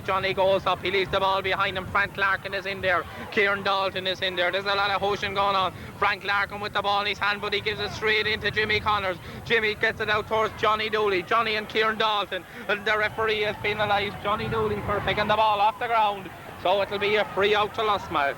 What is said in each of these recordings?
Johnny goes up, he leaves the ball behind him. Frank Larkin is in there, Kieran Dalton is in there. There's a lot of hoshing going on. Frank Larkin with the ball in his hand, but he gives it straight into Jimmy Connors. Jimmy gets it out towards Johnny Dooley. Johnny and Kieran Dalton, and the referee has penalised Johnny Dooley for picking the ball off the ground, so it'll be a free out to Lusmagh.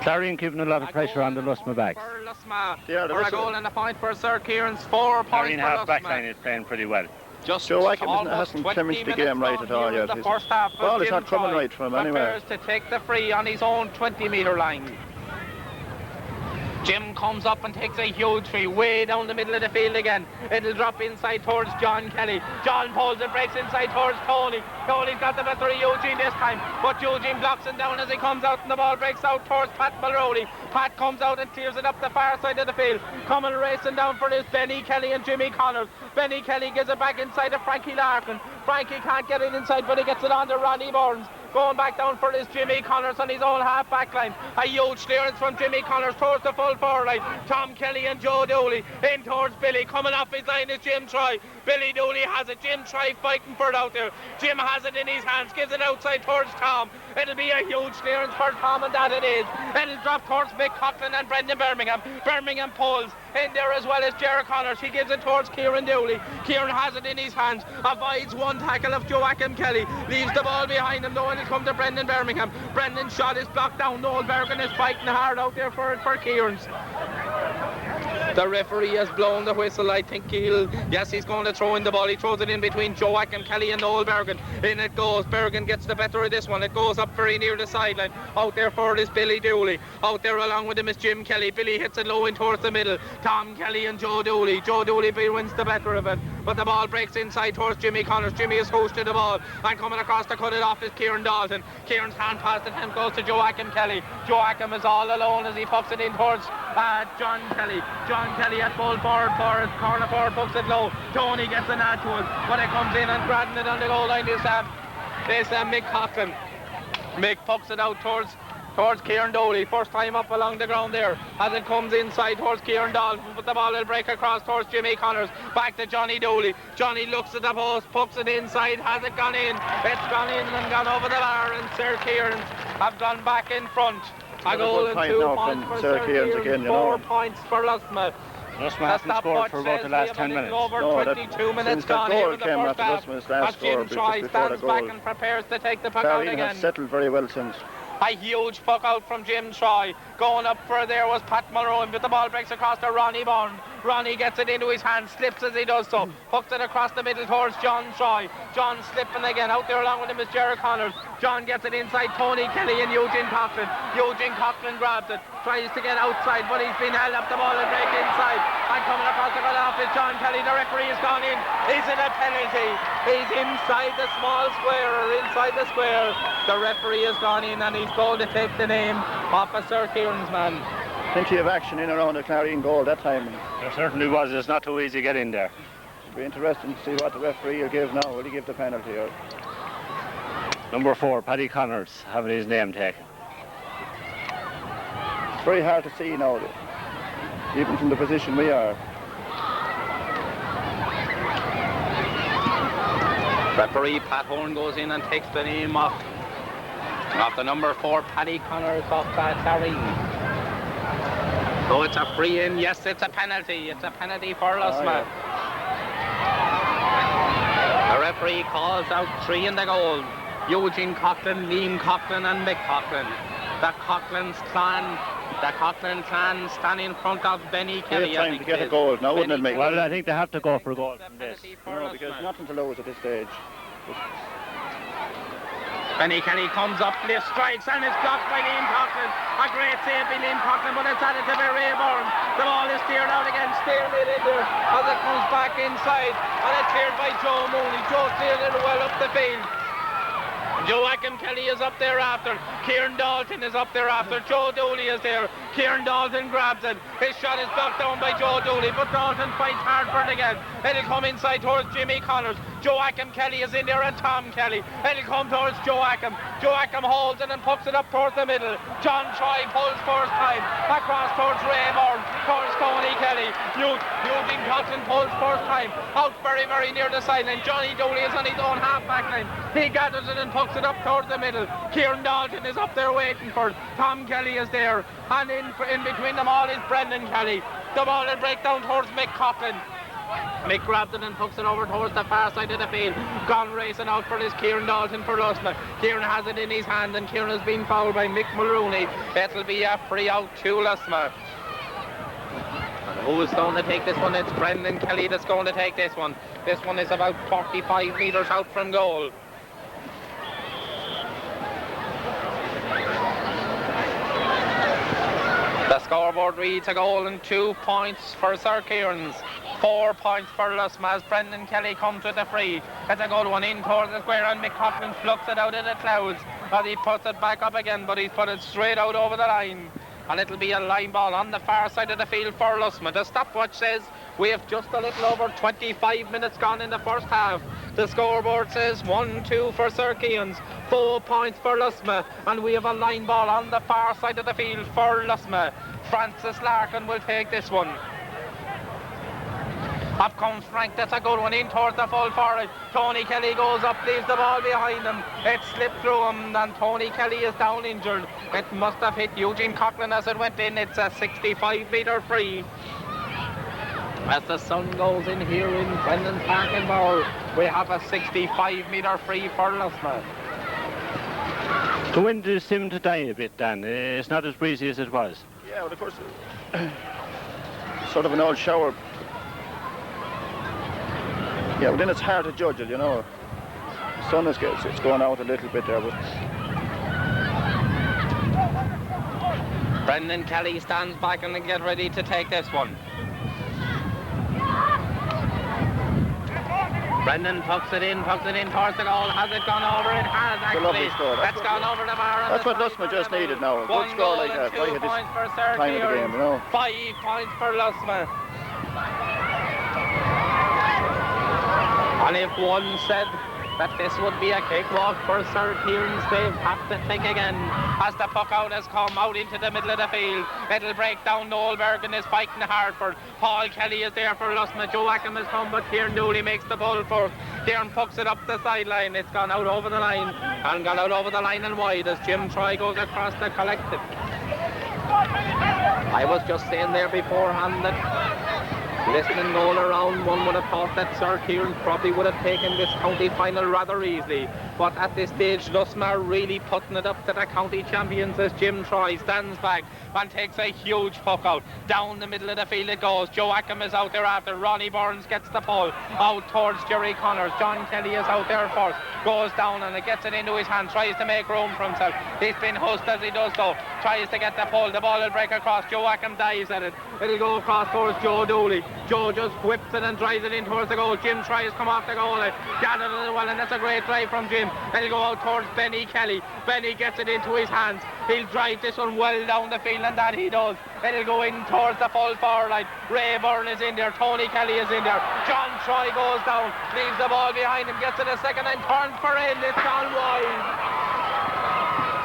Clarion keeping a lot of pressure on the Lusmagh backs. For Lusmagh, for a goal and a point for Sir Kieran's 4 points Clarion for half Lusmagh. back line is playing pretty well. Just Joe Ackam hasn't come into the game right at all yet. The first half ball is not coming right from him anyway. Prepares to take the free on his own 20-metre line. Jim comes up and takes a huge free way down the middle of the field again. It'll drop inside towards John Kelly. John pulls and breaks inside towards Tony. Tony's got the better of Eugene this time, but Eugene blocks him down as he comes out, and the ball breaks out towards Pat Mulroney. Pat comes out and clears it up the far side of the field. Coming racing down for this, Benny Kelly and Jimmy Connors. Benny Kelly gives it back inside to Frankie Larkin. Frankie can't get it inside, but he gets it on to Ronnie Burns. Going back down for this Jimmy Connors on his own half back line. A huge clearance from Jimmy Connors towards the full forward line. Tom Kelly and Joe Dooley in towards Billy. Coming off his line is Jim Troy. Billy Dooley has it. Jim Troy fighting for it out there. Jim has it in his hands. Gives it outside towards Tom. It'll be a huge clearance for Tom, and that it is. It'll drop towards Mick Coughlin and Brendan Birmingham. Birmingham pulls in there as well as Jerry Connors. He gives it towards Kieran Dooley. Kieran has it in his hands. Avoids one tackle of Joachim Kelly. Leaves the ball behind him, though, and it'll come to Brendan Birmingham. Brendan's shot is blocked down. Noel Bergen is fighting hard out there for Kieran's. The referee has blown the whistle. I think he's going to throw in the ball. He throws it in between Joachim Kelly and Noel Bergen. In it goes. Bergen gets the better of this one. It goes up very near the sideline. Out there for it is Billy Dooley. Out there along with him is Jim Kelly. Billy hits it low in towards the middle. Tom Kelly and Joe Dooley. Joe Dooley wins the better of it, but the ball breaks inside towards Jimmy Connors. Jimmy is hosted the ball, and coming across to cut it off is Kieran Dalton. Kieran's hand pass to him goes to Joachim Kelly. Joachim is all alone as he pucks it in towards John Kelly. John Kelly at full forward for it. Corner forward pucks it low. Tony gets an ad to it, but it comes in and grabbing it on the goal line is Mick Coughlin. Mick pucks it out towards Kieran Dooley. First time up along the ground there as it comes inside towards Kieran Dalton, but the ball will break across towards Jimmy Connors. Back to Johnny Dooley. Johnny looks at the post, pucks it inside. Has it gone in? It's gone in and gone over the bar, and Sir Kieran's have gone back in front. A goal and 2 points for Sir Kieran's again, 4 points for Lusmagh. Lusmagh hasn't scored for about the last 10 minutes. Over 22 minutes gone here in the first half. As Jim Troy stands back and prepares to take the puck out again. Has settled very well since. A huge puck out from Jim Troy. Going up for there was Pat Mulroney, but the ball breaks across to Ronnie Burns. Ronnie gets it into his hand, slips as he does so. Hooks it across the middle towards John Troy. John slipping again. Out there along with him is Jerry Connors. John gets it inside Tony Kelly and Eugene Coughlin. Eugene Coughlin grabs it, tries to get outside, but he's been held up. The ball will break inside. And coming across the goal off is John Kelly. The referee has gone in. Is it a penalty? He's inside the small square, or inside the square. The referee has gone in and he's going to take the name off of Sir Kieran's man. Plenty of action in around the Clarion goal that time. There certainly was. It's not too easy to get in there. It'll be interesting to see what the referee will give now. Will he give the penalty or? Number 4, Paddy Connors, having his name taken. It's very hard to see now, even from the position we are. Referee Pat Horn goes in and takes the name off the number 4, Paddy Connors of Clarion. So it's a free in. Yes, it's a penalty. It's a penalty for Lusmagh. The referee calls out 3 in the goal. Eugene Coughlin, Liam Coughlin and Mick Coughlin. The Coughlin clan stand in front of Benny Kelly. They're trying to get a goal now, wouldn't it, Mick? Well, I think they have to go for a goal from this. No, because nothing to lose at this stage. Benny Kelly comes up, left strikes, and it's blocked by Liam Coughlin. A great save by Liam Coughlin, but it's added to by Ray Burns. The ball is steered out again, steered it in there as it comes back inside, and it's cleared by Joe Mooney. Joe cleared it well up the field. Joachim Kelly is up there after. Kieran Dalton is up there after. Joe Dooley is there. Kieran Dalton grabs it. His shot is blocked down by Joe Dooley, but Dalton fights hard for it again. It'll come inside towards Jimmy Connors. Joachim Kelly is in there and Tom Kelly. It'll come towards Joachim. Joachim holds it and puts it up towards the middle. John Troy pulls first time across towards Ray Burns, towards Tony Kelly. Eugene Cotton pulls first time. Out very, very near the sideline. Johnny Dooley is on his own half-back line. He gathers it and pucks it up towards the middle. Kieran Dalton is up there waiting for it. Tom Kelly is there. And in between them all is Brendan Kelly. The ball will break down towards Mick Coughlin. Mick grabs it and puts it over towards the far side of the field. Gone racing out for this Kieran Dalton for Lusmagh. Kieran has it in his hand and Kieran has been fouled by Mick Mulrooney. It'll be a free out to Lusmagh. And who is going to take this one? It's Brendan Kelly that's going to take this one. This one is about 45 metres out from goal. The scoreboard reads a goal and 2 points for Sir Kieran's. 4 points for Lusmagh as Brendan Kelly comes with the free. It's a good one in towards the square and Mick Coughlin plucks it out of the clouds. As he puts it back up again, but he's put it straight out over the line. And it'll be a line ball on the far side of the field for Lusmagh. The stopwatch says we have just a little over 25 minutes gone in the first half. The scoreboard says 1-2 for Sir Kieran's, 4 points for Lusmagh, and we have a line ball on the far side of the field for Lusmagh. Francis Larkin will take this one. Up comes Frank, that's a good one in towards the full forward. Tony Kelly goes up, leaves the ball behind him. It slipped through him and Tony Kelly is down injured. It must have hit Eugene Coughlin as it went in. It's a 65 metre free. As the sun goes in here in Brendan's Park in Bower, we have a 65 metre free for Lusmagh. The wind seemed to die a bit, Dan. It's not as breezy as it was. Yeah, well, of course, sort of an old shower. Yeah, but then it's hard to judge it, you know. The sun is it's going out a little bit there, but Brendan Kelly stands back and get ready to take this one. Brendan pucks it in towards the goal. Has it gone over? It has actually. It's a lovely score. That's gone over the bar. That's what Lusmagh just needed now. A good score like that. Right at this time of the game, you know. 5 points for Lusmagh. And if one said that this would be a cakewalk for Sir Kieran's, they've have to think again. As the puck out has come out into the middle of the field, it'll break down. Noel Bergen is fighting hard for. Paul Kelly is there for Lusmagh. Joe Ackham has come, but Kieran Dooley makes the ball first. Kieran pucks it up the sideline. It's gone out over the line and gone out over the line and wide as Jim Troy goes across the collective. I was just saying there beforehand that listening all around, one would have thought that Sir Kieran probably would have taken this county final rather easily. But at this stage, Lusmagh really putting it up to the county champions as Jim Troy stands back and takes a huge puck out. Down the middle of the field it goes. Joe Ackham is out there after. Ronnie Burns gets the pull out towards Jerry Connors. John Kelly is out there first. Goes down and it gets it into his hand. Tries to make room for himself. He's been hustled as he does so. Tries to get the pull. The ball will break across. Joe Ackham dives at it. It'll go across towards Joe Dooley. Joe just whips it and drives it in towards the goal. Jim tries to come off the goal. Gathered it well, and that's a great drive from Jim. It'll go out towards Benny Kelly. Benny gets it into his hands. He'll drive this one well down the field, and that he does. It'll go in towards the full forward line. Ray Byrne is in there. Tony Kelly is in there. John Troy goes down, leaves the ball behind him, gets it a second and turns for in. It's gone wide.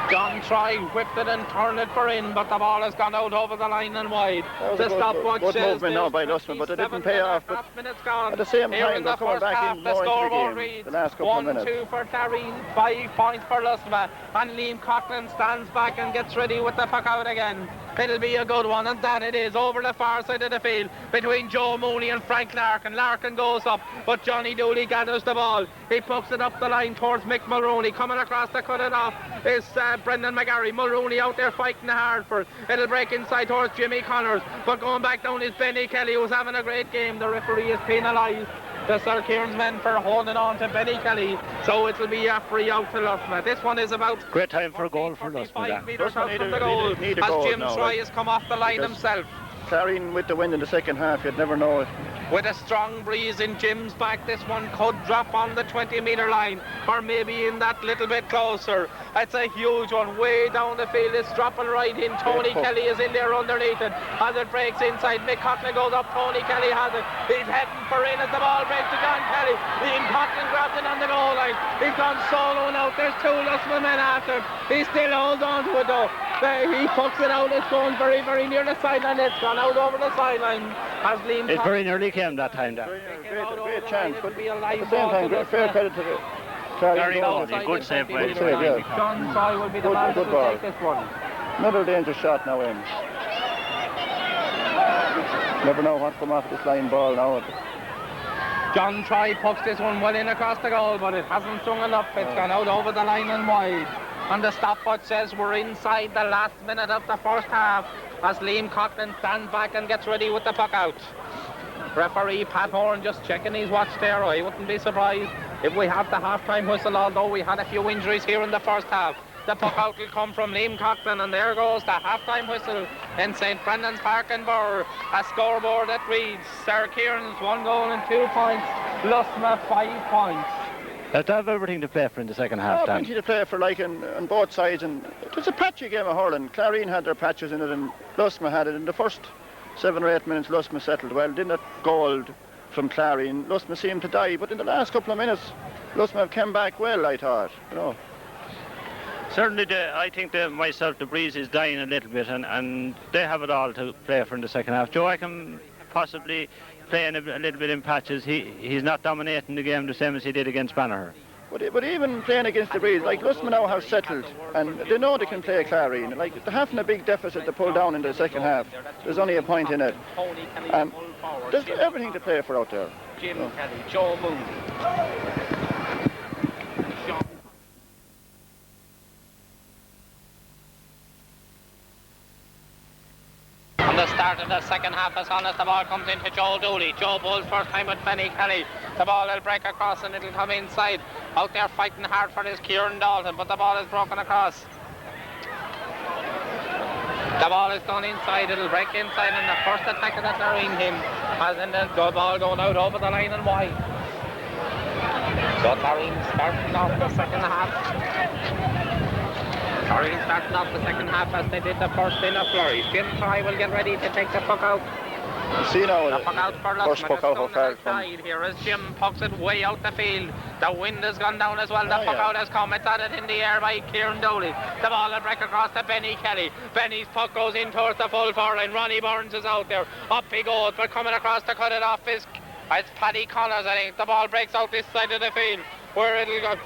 John Troy whipped it and turned it for in, but the ball has gone out over the line and wide. The stopwatch good says movement now by Lusmagh, but it didn't pay off. But at the same time, they're coming back in more into the game the last couple of minutes. 1-2 for Tareen, 5 points for Lusmagh, and Liam Coughlin stands back and gets ready with the puck out again. It'll be a good one, and that it is, over the far side of the field between Joe Mooney and Frank Larkin. Larkin goes up, but Johnny Dooley gathers the ball. He pucks it up the line towards Mick Mulrooney. Coming across to cut it off is Brendan McGarry. Mulrooney out there fighting hard for it. It'll break inside towards Jimmy Connors, but going back down is Benny Kelly, who's having a great game. The referee is penalised the Sir Kieran's men for holding on to Benny Kelly, so it'll be a free out to Lusmagh. This one is about great time for a goal for Lusmagh. 5 metres out from the goal as Jim Troy has come off the line himself. Carrying with the wind in the second half, you'd never know it. With a strong breeze in Jim's back, this one could drop on the 20-metre line, or maybe in that little bit closer. It's a huge one, way down the field. It's dropping right in. Tony Kelly is in there underneath it. As it breaks inside, Mick Coughlin goes up. Tony Kelly has it. He's heading for in as the ball breaks to John Kelly. Liam Coughlin grabs it on the goal line. He's gone solo now. There's 2 Lusmagh men after him. He still holds on to it though. He pucks it out. It's going very, very near the sideline. It's gone out over the sideline. It very nearly came that time, Dan. Great chance, but at the same time, fair credit to the very good save by John Troy will be the man to take this one. Another dangerous shot now in. Never know what's come off of this line ball now. John Troy pucks this one well in across the goal, but it hasn't swung enough. It's gone out over the line and wide. And the stopwatch says we're inside the last minute of the first half as Liam Coughlin stands back and gets ready with the puck out. Referee Pat Horan just checking his watch there. I wouldn't be surprised if we have the half-time whistle, although we had a few injuries here in the first half. The puck out will come from Liam Coughlin, and there goes the half-time whistle in St. Brendan's Park in Burr. A scoreboard that reads Seir Kieran's 1 goal and 2 points, Lusmagh 5 points. They have everything to play for in the second half, Dan. Plenty to play for, like, on both sides, and it was a patchy game of hurling. Clarine had their patches in it, and Lusmagh had it. In the first 7 or 8 minutes, Lusmagh settled well. Didn't gold from Clarine. Lusmagh seemed to die, but in the last couple of minutes, Lusmagh came back well, I thought. You know. Certainly, I think myself, the breeze is dying a little bit, and they have it all to play for in the second half. Joe, I can possibly playing a little bit in patches. He's not dominating the game the same as he did against Banagher. But even playing against the breeze, like Lusmagh now have settled, and they know they can play Clarine. Like, they're having a big deficit to pull down in the second half. There's only a point in it. There's everything to play for out there. Jim Kelly, Joe Moon. The start of the second half is on as the ball comes into Joe Dooley. Joe bowls first time with Benny Kelly. The ball will break across and it'll come inside. Out there fighting hard for his Kieran Dalton, but the ball is broken across. The ball is done inside, it'll break inside, and the first attack of the Clarine team has ended the ball going out over the line and wide. So Clarine starting off the second half. Hurling starting off the second half as they did the first in a flourish. Jim Troy will get ready to take the puck out. See now, the puck out for first puck out how far side here as Jim pucks it way out the field. The wind has gone down as well. The puck out has come. It's at it in the air by Kieran Dooley. The ball will break across to Benny Kelly. Benny's puck goes in towards the full forward line. Ronnie Burns is out there. Up he goes, but coming across to cut it off is it's Paddy Connors, I think. The ball breaks out this side of the field where it'll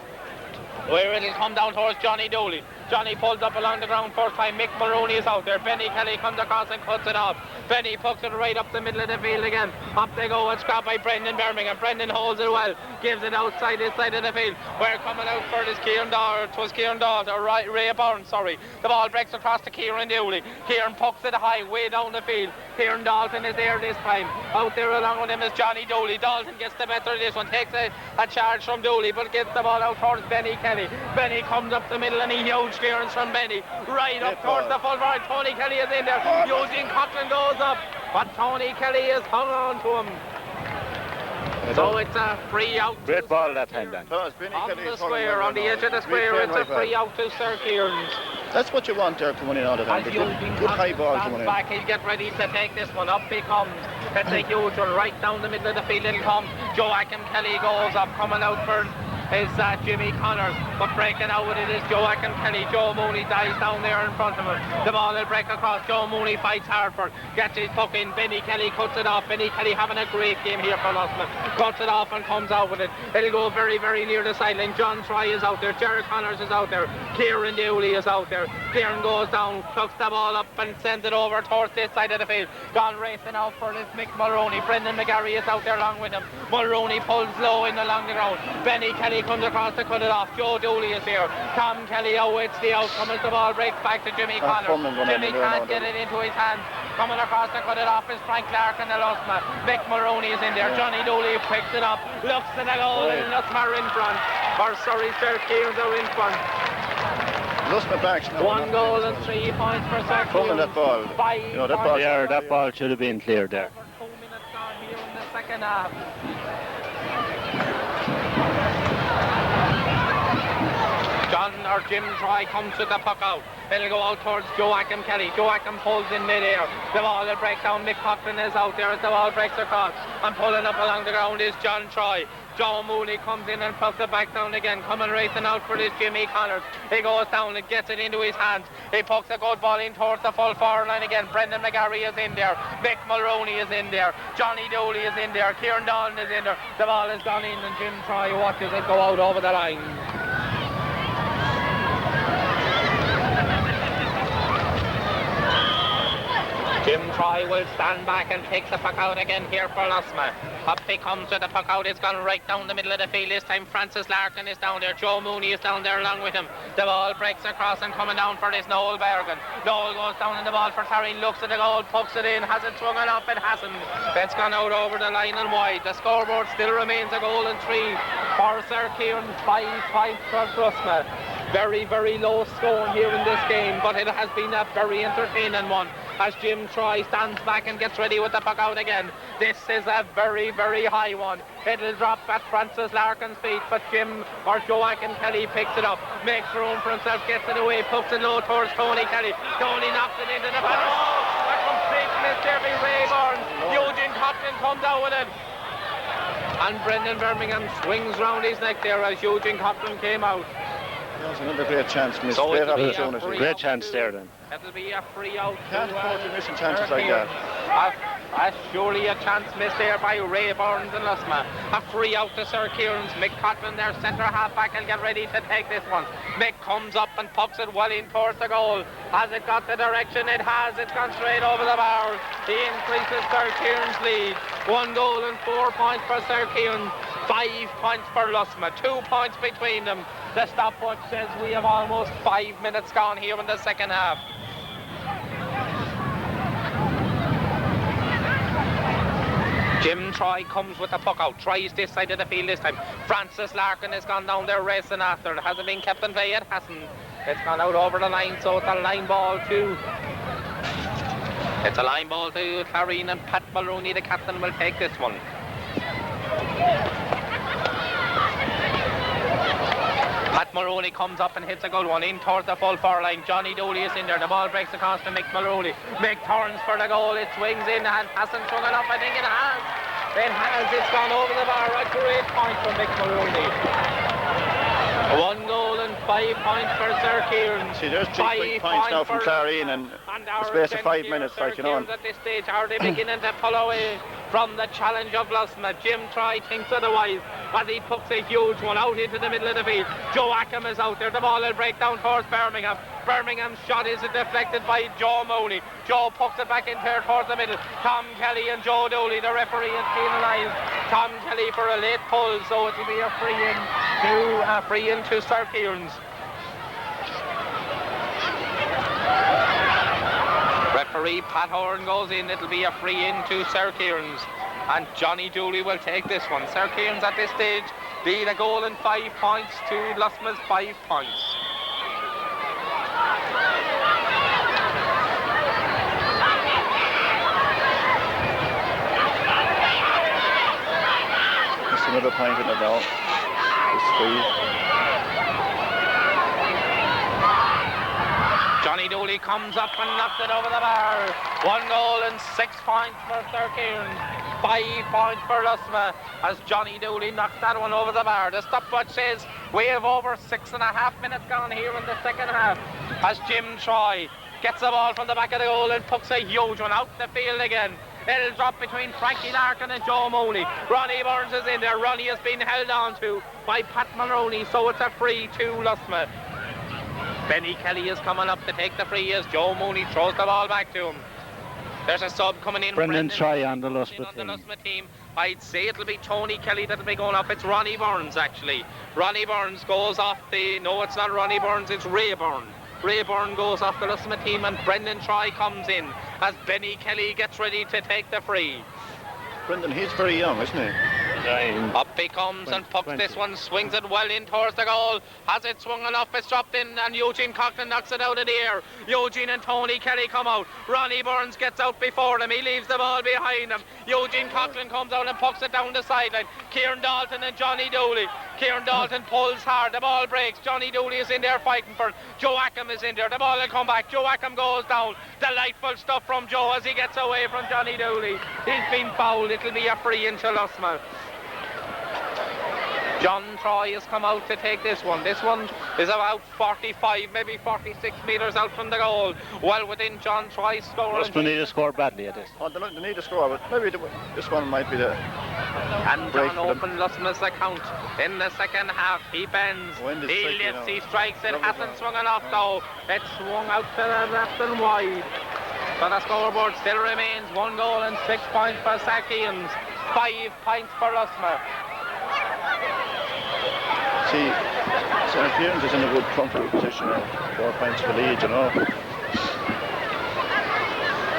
come down towards Johnny Dooley. Johnny pulls up along the ground first time. Mick Mulroney is out there. Benny Kelly comes across and cuts it off. Benny pucks it right up the middle of the field again. Up they go and scrapped by Brendan Birmingham. Brendan holds it well. Gives it outside this side of the field. We're coming out for this Kieran Dalton. It was Kieran Dalton, or Ray Byrne, sorry. The ball breaks across to Kieran Dooley. Kieran pucks it high, way down the field. Kieran Dalton is there this time. Out there along with him is Johnny Dooley. Dalton gets the better of this one. Takes a charge from Dooley, but gets the ball out towards Benny Kelly. Benny comes up the middle and a huge clearance from Benny. Right up towards the full forward. Tony Kelly is in there. Eugene Coughlin goes up, but Tony Kelly has hung on to him. So it's a free out. Great ball that time, Dan. On the square, on the edge of the square, it's a free out to Seir Kieran's. That's what you want there coming in out of that. Good high ball coming in. Back, he'll get ready to take this one. Up he comes. It's a huge one right down the middle of the field. It'll come. Joachim Kelly goes up, coming out for is Jimmy Connors, but breaking out with it is Joachim Kelly. Joe Mooney dies down there in front of him. The ball will break across. Joe Mooney fights hard for it, gets his puck in. Benny Kelly cuts it off. Benny Kelly having a great game here for Lusmagh. Cuts it off and comes out with it. It'll go very, very near the sideline. John Troy is out there. Jerry Connors is out there. Kieran Dooley is out there. Kieran goes down, plucks the ball up and sends it over towards this side of the field. Gone racing out for this Mick Mulroney. Brendan McGarry is out there along with him. Mulroney pulls low in along the ground. Benny Kelly comes across to cut it off. Joe Dooley is here. Tom Kelly awaits the outcome as the ball breaks back to Jimmy Connors. Jimmy can't get it into his hands. Coming across to cut it off is Frank Clark and the Lusmagh. Mick Mulroney is in there. Johnny Dooley picks it up, looks at the goal, and Lusmagh in front. Or sorry, Seir Kieran's are in front. Lusmagh backs now. 1 goal and 3 points for Seir Kieran. That ball. You know, that ball should have been cleared there. 2 minutes gone here in the second half. or Jim Troy comes with the puck out. It'll go out towards Joachim Kelly. Joachim pulls in mid-air. The ball will break down. Mick Cochran is out there as the ball breaks across. And pulling up along the ground is John Troy. Joe Mooney comes in and puts it back down again. Coming racing out for this Jimmy Connors. He goes down and gets it into his hands. He pokes a good ball in towards the full forward line again. Brendan McGarry is in there. Mick Mulroney is in there. Johnny Dooley is in there. Kieran Dolan is in there. The ball has gone in and Jim Troy watches it go out over the line. Jim Troy will stand back and take the puck out again here for Lusmagh. Up he comes with the puck out. It's gone right down the middle of the field. This time Francis Larkin is down there. Joe Mooney is down there along with him. The ball breaks across and coming down for this Noel Bergen. Noel goes down in the ball for Tareen. Looks at the goal, pokes it in. Has it swung it up? It hasn't. It's gone out over the line and wide. The scoreboard still remains a goal and 3 for Sir Kieran. 5-5 for Lusmagh. Very, very low score here in this game, but it has been a very entertaining one as Jim Troy stands back and gets ready with the puck out again. This is a very, very high one. It'll drop at Francis Larkin's feet, but Jim or Joachim Kelly picks it up, makes room for himself, gets it away, pokes it low towards Tony Kelly. Tony knocks it into the back. Oh, a complete miss there by Rayburn. Eugene Cotton comes out with it. And Brendan Birmingham swings round his neck there as Eugene Cotton came out. That's another great chance, miss. So Great opportunity. Great chance there then. It'll be a free out. Can't afford to missing chances like that. Surely a chance missed there by Ray Burns and Lusmagh. A free out to Sir Kieran's. Mick Cotton, their centre half back, and get ready to take this one. Mick comes up and pops it well in towards the goal. Has it got the direction? It has. It's gone straight over the bar. He increases Sir Kieran's lead. 1 goal and 4 points for Sir Kieran. 5 points for Lusmagh. 2 points between them. The stopwatch says we have almost 5 minutes gone here in the second half. Jim Troy comes with the puck out, tries this side of the field this time. Francis Larkin has gone down there racing after it. Hasn't been kept in play, it hasn't. It's gone out over the line, so it's a line ball to... It's a line ball to Clarine, and Pat Mulroney, the captain, will take this one. Pat Mulroney comes up and hits a good one in towards the full forward line. Johnny Dooley is in there. The ball breaks across to Mick Mulroney. Mick turns for the goal. It swings in and hasn't swung it up. I think it has. It has. It's gone over the bar. A great point for Mick Mulroney. 1 goal and 5 points for Sir Kieran. See, there's 3 quick points now from Clarine in the space of 5 minutes, like, you know. At this stage, are they beginning to pull away from the challenge of Lusmagh? Jim Troy thinks otherwise as he puts a huge one out into the middle of the field. Joachim is out there. The ball will break down towards Birmingham. Birmingham's shot is deflected by Joe Mooney. Joe puts it back in there towards the middle. Tom Kelly and Joe Dooley, the referee, is penalised. Tom Kelly for a late pull, so it will be a free in to Sir Kieran's. Referee Pat Horan goes in. It'll be a free in to Sir Kieran's. And Johnny Dooley will take this one. Sir Kieran's at this stage lead a goal and 5 points to Lusmagh's 5 points. Just another point in it now. It's free. Johnny Dooley comes up and knocks it over the bar. 1 goal and 6 points for Sir Kieran. 5 points for Lusmagh as Johnny Dooley knocks that one over the bar. The stopwatch says we have over 6.5 minutes gone here in the second half as Jim Troy gets the ball from the back of the goal and puts a huge one out the field again. It'll drop between Frankie Larkin and Joe Mooney. Ronnie Burns is in there. Ronnie has been held on to by Pat Mulroney, so it's a free to Lusmagh. Benny Kelly is coming up to take the free as Joe Mooney throws the ball back to him. There's a sub coming in. Brendan Troy on the Lusmagh team. I'd say it'll be Tony Kelly that'll be going up. It's Ronnie Burns, actually. Ronnie Burns goes off the... No, it's not Ronnie Burns, it's Ray Byrne. Ray Byrne goes off the Lusmagh team and Brendan Troy comes in as Benny Kelly gets ready to take the free. Brendan, he's very young, isn't he? Up he comes and pucks this one, swings it well in towards the goal. Has it swung enough, it's dropped in, and Eugene Coughlin knocks it out of the air. Eugene and Tony Kelly come out. Ronnie Burns gets out before them. He leaves the ball behind him. Eugene Coughlin comes out and pucks it down the sideline. Kieran Dalton and Johnny Dooley. Kieran Dalton pulls hard. The ball breaks. Johnny Dooley is in there fighting for it. Joe Ackham is in there. The ball will come back. Joe Ackham goes down. Delightful stuff from Joe as he gets away from Johnny Dooley. He's been fouled. It'll be a free into Lusmagh. John Troy has come out to take this one. This one is about 45, maybe 46 metres out from the goal. Well within John Troy's score. Lusmagh need to score badly at this. Oh, they need to score, but maybe this one might be the... And John opened Lusmagh's account in the second half. He bends, he lifts, he strikes. It hasn't swung enough though. It's swung out to the left and wide. But the scoreboard still remains 1 goal and 6 points for Sarkeans. 5 points for Lusmagh. See, St. Kieran's is in a good comfortable position now. 4 points for lead, you know.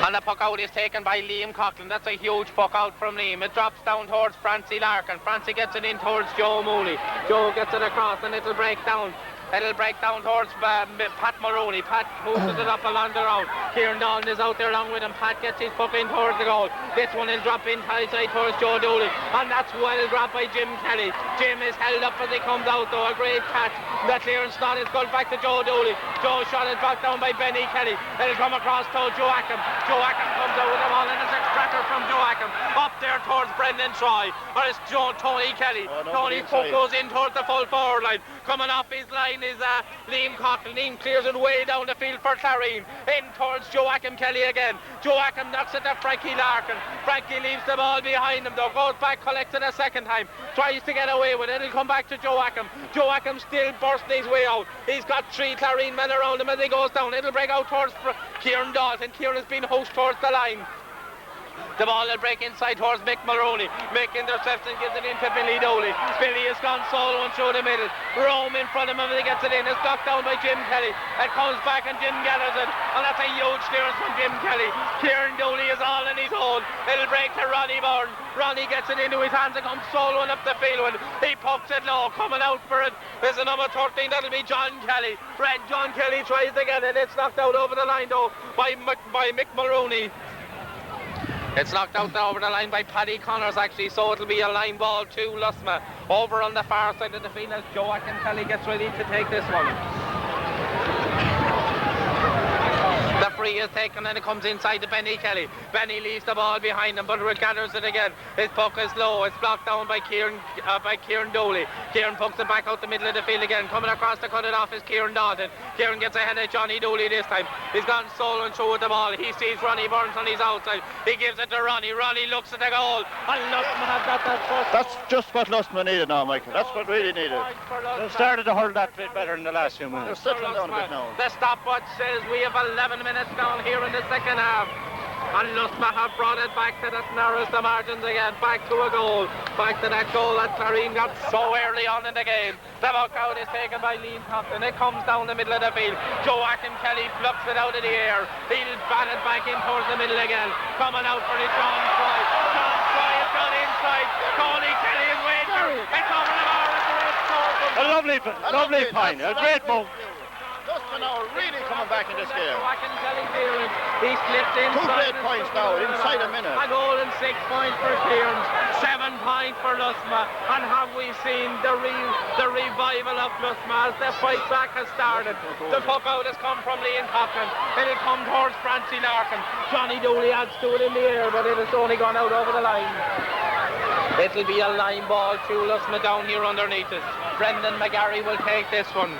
And the puck out is taken by Liam Coughlin. That's a huge puck out from Liam. It drops down towards Francie Larkin. Francie gets it in towards Joe Mooney. Joe gets it across and it'll break down. It'll break down towards Pat Maroney. Pat pushes it up along the road. Kieran Dalton is out there along with him. Pat gets his puck in towards the goal. This one will drop in side towards Joe Dooley. And that's well dropped by Jim Kelly. Jim is held up as he comes out though. A great catch. The clearance not is good back to Joe Dooley. Joe shot is dropped down by Benny Kelly. It'll come across to Joe Ackham. Joe Ackham comes out with the ball and it's a cracker from Joe Ackham. Up there towards Brendan Troy. Or it's Tony Kelly. Tony's puck goes in towards the full forward line. Coming off his line is Liam Coughlin. Liam clears it way down the field for Clarine. In towards Joe Ackham Kelly again. Joe Ackham knocks it to Frankie Larkin. Frankie leaves the ball behind him though. Goes back, collects it a second time. Tries to get away with it. It'll come back to Joe Ackham. Joe Ackham still bursting his way out. He's got 3 Clarine men around him as he goes down. It'll break out towards Kieran Dalton. Kieran has been hooked towards the line. The ball will break inside towards Mick Mulroney. Mick intercepts and gives it in to Billy Dooley. Billy has gone solo and through the middle. Rome in front of him as he gets it in. It's knocked down by Jim Kelly. It comes back and Jim gathers it. And that's a huge clearance from Jim Kelly. Kieran Dooley is all on his own. It'll break to Ronnie Byrne. Ronnie gets it into his hands and comes soloing up the field. When he pucks it low. Coming out for it is the number 13. That'll be John Kelly. John Kelly tries to get it. It's knocked out over the line though by Mick Mulroney. It's knocked out over the line by Paddy Connors actually, so it'll be a line ball to Lusmagh. Over on the far side of the field as Joe Kelly gets ready to take this one. The free is taken and it comes inside to Benny Kelly. Benny leaves the ball behind him but gathers it again. His puck is low. It's blocked down by Kieran Dooley. Kieran pucks it back out the middle of the field again. Coming across to cut it off is Kieran Dalton. Kieran gets ahead of Johnny Dooley this time. He's gone solo and through with the ball. He sees Ronnie Burns on his outside. He gives it to Ronnie. Ronnie looks at the goal. And Lusmagh have got that first. That's just what Lusmagh needed now, Michael. That's what really needed. They've started to hurl that bit better in the last few minutes. They're settling down a bit now. The stopwatch says we have 11 minutes down here in the second half. And Lusmagh have brought it back to that narrows the margins again. Back to a goal. Back to that goal that Clarine got so early on in the game. The puck out is taken by Liam Coughlin. It comes down the middle of the field. Joe Kelly plucks it out of the air. He'll bat it back in towards the middle again. Coming out for the John Troy. John Troy has gone inside. Tony Kelly is waiting. It's over the bar. A lovely point. A great move. Lusmagh now really coming back in this game. He slipped inside. 2 great points now, inside a minute. A goal and 6 points for Kieran, 7 points for Lusmagh. And have we seen the revival of Lusmagh as the fight back has started. The puck out has come from Liam Coughlin. It'll come towards Francie Larkin. Johnny Dooley adds to it in the air, but it has only gone out over the line. It'll be a line ball to Lusmagh down here underneath it. Brendan McGarry will take this one.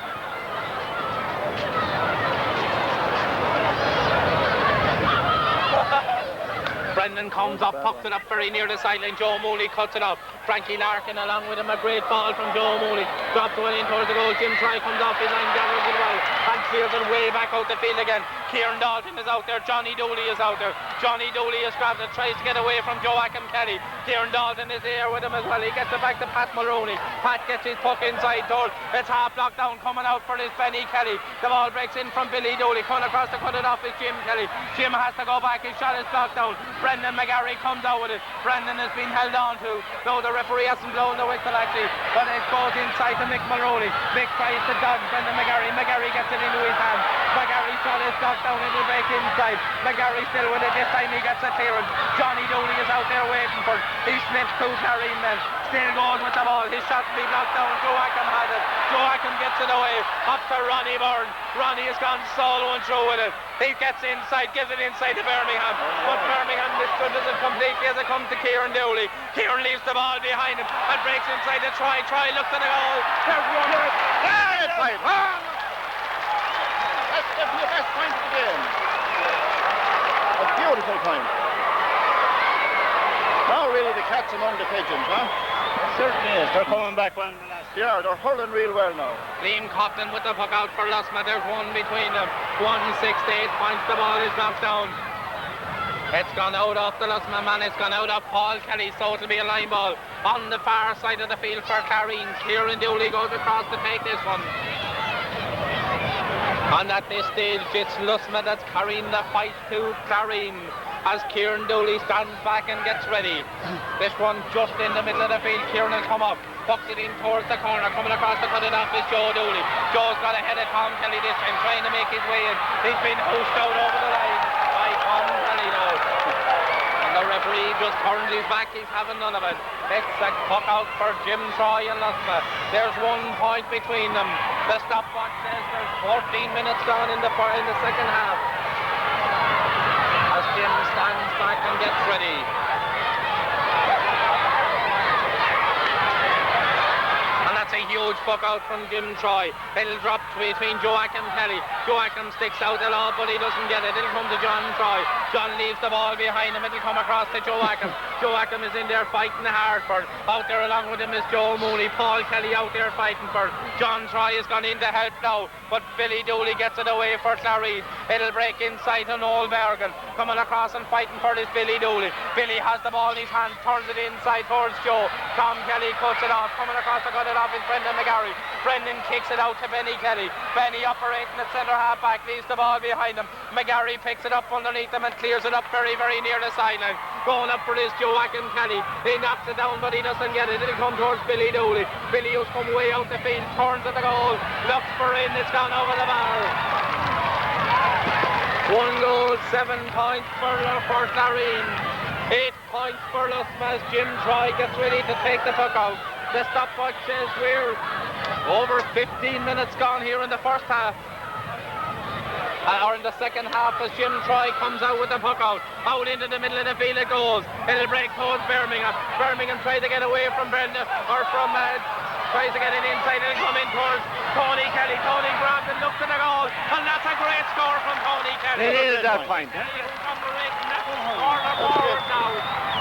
Brendan comes up, pucks it up very near the sideline. Joe Mooney cuts it up. Frankie Larkin along with him. A great ball from Joe Mooney. Drops it in towards the goal. Jim Troy comes off his line, gathers it well, and clears it way back out the field again. Kieran Dalton is out there. Johnny Dooley is out there. Johnny Dooley is grabbed and tries to get away from Joachim Kelly. Kieran Dalton is here with him as well. He gets it back to Pat Mulroney. Pat gets his puck inside towards. It's half blocked down, coming out for this Benny Kelly. The ball breaks in from Billy Dooley. Coming across to cut it off is Jim Kelly. Jim has to go back. His shot is blocked down. Brendan McGarry comes out with it. Brendan has been held on to. No, the referee hasn't blown the whistle actually, but it goes inside to Mick Mulroney. Mick tries to dodge Brendan McGarry. McGarry gets it into his hand. McGarry's shot is blocked down. It'll break inside. McGarry still with it. This time he gets a clearance. Johnny Dooley is out there waiting for it. He sniffs two Clarine men. Still goes with the ball. His shot to be blocked down. Joachim has it. Joachim gets it away. Up to Ronnie Byrne. Ronnie has gone solo and through with it. He gets inside, gives it inside to Birmingham. But Birmingham doesn't completely as it comes to Kieran Dooley. Kieran leaves the ball behind him and breaks inside the try. Try looks at the goal. There's one. It's fine. That's definitely the best point of the game. A beautiful point. Now really the cat's among the pigeons, huh? Certainly is. They're coming back one the last. Yeah, they're hurling real well now. Liam Copton with the puck out for Lusmagh. There's one between them. 1-6 to 8 points. The ball is knocked down. It's gone out off the Lusmagh man. It's gone out of Paul Kelly, so it'll be a line ball on the far side of the field for Clarine. Kieran Dooley goes across to take this one. And at this stage, it's Lusmagh that's carrying the fight to Clarine as Kieran Dooley stands back and gets ready. This one just in the middle of the field. Kieran will come up, pucks it in towards the corner. Coming across to cut it off is Joe Dooley. Joe's got ahead of Tom Kelly this time, trying to make his way in. He's been housed out over the line by Tom Kelly now. And the referee just turns his back. He's having none of it. It's a puck out for Jim Troy and Lusmagh. There's 1 point between them. The stopwatch says there's 14 minutes gone in the second half. As Jim stands back and gets ready. And that's a huge puck out from Jim Troy. It'll drop between Joachim Kelly. Joachim sticks out a lot, but he doesn't get it. It'll come to John Troy. John leaves the ball behind him. It'll come across to Joachim. Joachim is in there fighting hard for it. Out there along with him is Joe Mooney. Paul Kelly out there fighting for it. John Troy has gone in to help now, but Billy Dooley gets it away for Clarine. It'll break inside to Noel Bergen. Coming across and fighting for this Billy Dooley. Billy has the ball in his hand, turns it inside towards Joe. Tom Kelly cuts it off. Coming across to cut it off is Brendan McGarry. Brendan kicks it out to Benny Kelly. Benny operating at centre half back, leaves the ball behind him. McGarry picks it up underneath him and clears it up very, very near the sideline. Going up for this Joachim Kelly. He knocks it down, but he doesn't get it. It'll come towards Billy Dooley. Billy who's come way out the field, turns at the goal, looks for in. It's gone over the bar. 1 goal, 7 points for Clarine. 8 points for Lusmagh as Jim Troy gets ready to take the puck out. The stopwatch says we're over 15 minutes gone here in the first half. Or in the second half as Jim Troy comes out with the puck out into the middle of the field it goes. It'll break towards Birmingham. Birmingham tries to get away from Brendan, or from tries to get it inside and come in towards Tony Kelly. Tony grabs and looks at the goal, and that's a great score from Tony Kelly. It is that point. Operating that corner forward now.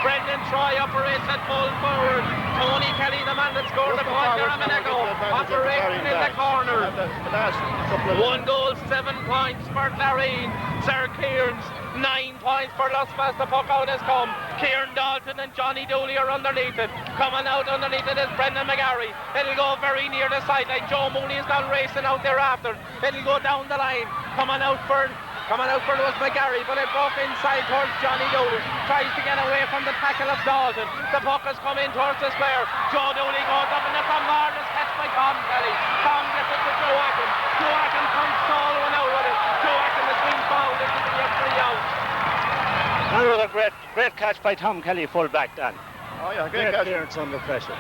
Brendan Troy operates at full forward. Tony Kelly, the man that scored the point there a minute ago, operating in the corner. 1 goal, 7 points for Clarine. Sir Kieran's 9 points for Lusmagh. The puck out has come. Kieran Dalton and Johnny Dooley are underneath it. Coming out underneath it is Brendan McGarry. It'll go very near the sideline. Joe Mooney has gone racing out there after. It'll go down the line. Coming out for Louis McGarry, but it broke inside towards Johnny Dooley. Tries to get away from the tackle of Dalton. The puck has come in towards the square. Joe Dooley goes up and it's a marvellous catch by Tom Kelly. Tom gets it to Joachim. Joachim comes soloing out with it. Joachim has been fouled into the free out. That was a great catch by Tom Kelly, full back then. Oh yeah, great catch. Clearance under pressure.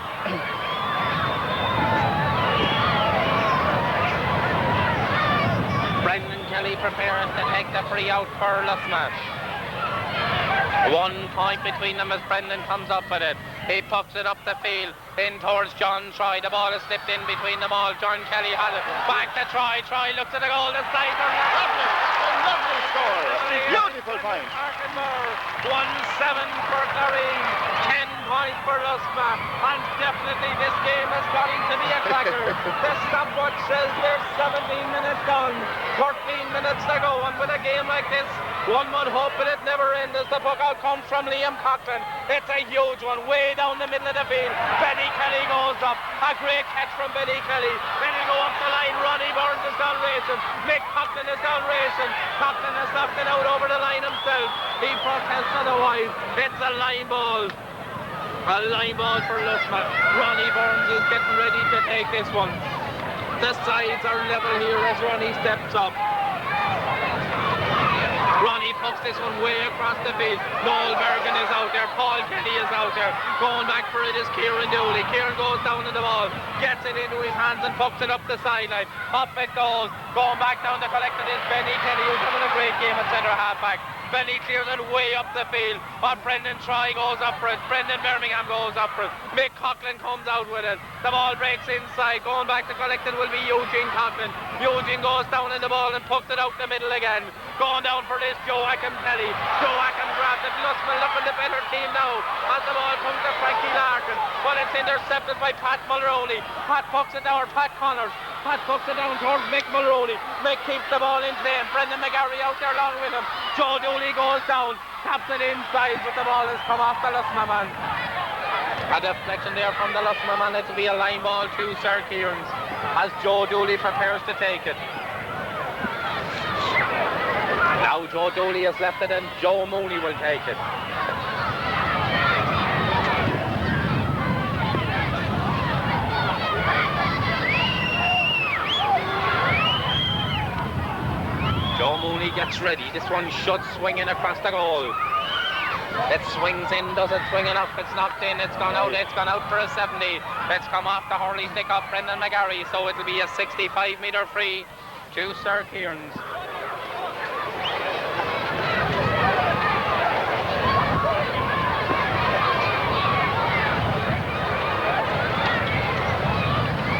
Brendan Kelly preparing to take the free out for Lusmagh. 1 point between them as Brendan comes up with it. He pucks it up the field in towards John Troy. The ball is slipped in between them all. John Kelly has it. Back to Troy. Troy looks at the goal. The side. Lovely score. Beautiful point. 1-7 for Clarine. 10 points for Lusmagh. And definitely this game is going to be a cracker. The stopwatch says there's 17 minutes gone. 13 minutes minutes to go, and with a game like this, one would hope that it never ends as the puck out comes from Liam Coughlin. It's a huge one, way down the middle of the field. Benny Kelly goes up. A great catch from Benny Kelly. Then he go up the line. Ronnie Burns has gone racing. Mick Coughlin has gone racing. Coughlin has knocked it out over the line himself. He protests otherwise. It's a line ball. A line ball for Lusmagh. Ronnie Burns is getting ready to take this one. The sides are level here as Ronnie steps up. Ronnie pucks this one way across the field. Noel Bergen is out there. Paul Kenny is out there. Going back for it is Kieran Dooley. Kieran goes down in the ball. Gets it into his hands and pucks it up the sideline. Up it goes. Going back down to collect it is Benny Kenny, who's having a great game at centre half-back. Benny clears it way up the field. But Brendan Troy goes up for it. Brendan Birmingham goes up for it. Mick Coughlin comes out with it. The ball breaks inside. Going back to collect it will be Eugene Coughlin. Eugene goes down in the ball and pucks it out the middle again. Going down for this, Joachim Kelly. Joachim grabs it. Lusmagh looking the better team now. As the ball comes to Frankie Larkin. But it's intercepted by Pat Mulroney. Pat pucks it down. Pat Connors. Pat pucks it down towards Mick Mulroney. Mick keeps the ball in play. Brendan McGarry out there along with him. Joe Dooley goes down. Taps it inside, but the ball has come off the Lusmagh man. A deflection there from the Lusmagh man. It'll be a line ball to Sir Kieran's as Joe Dooley prepares to take it. Now Joe Dooley has left it and Joe Mooney will take it. Joe Mooney gets ready. This one should swing in across the goal. It swings in, does it swing enough? It's knocked in, it's gone out for a 70. It's come off the hurley stick of Brendan McGarry, so it'll be a 65-metre free to Sir Kieran's.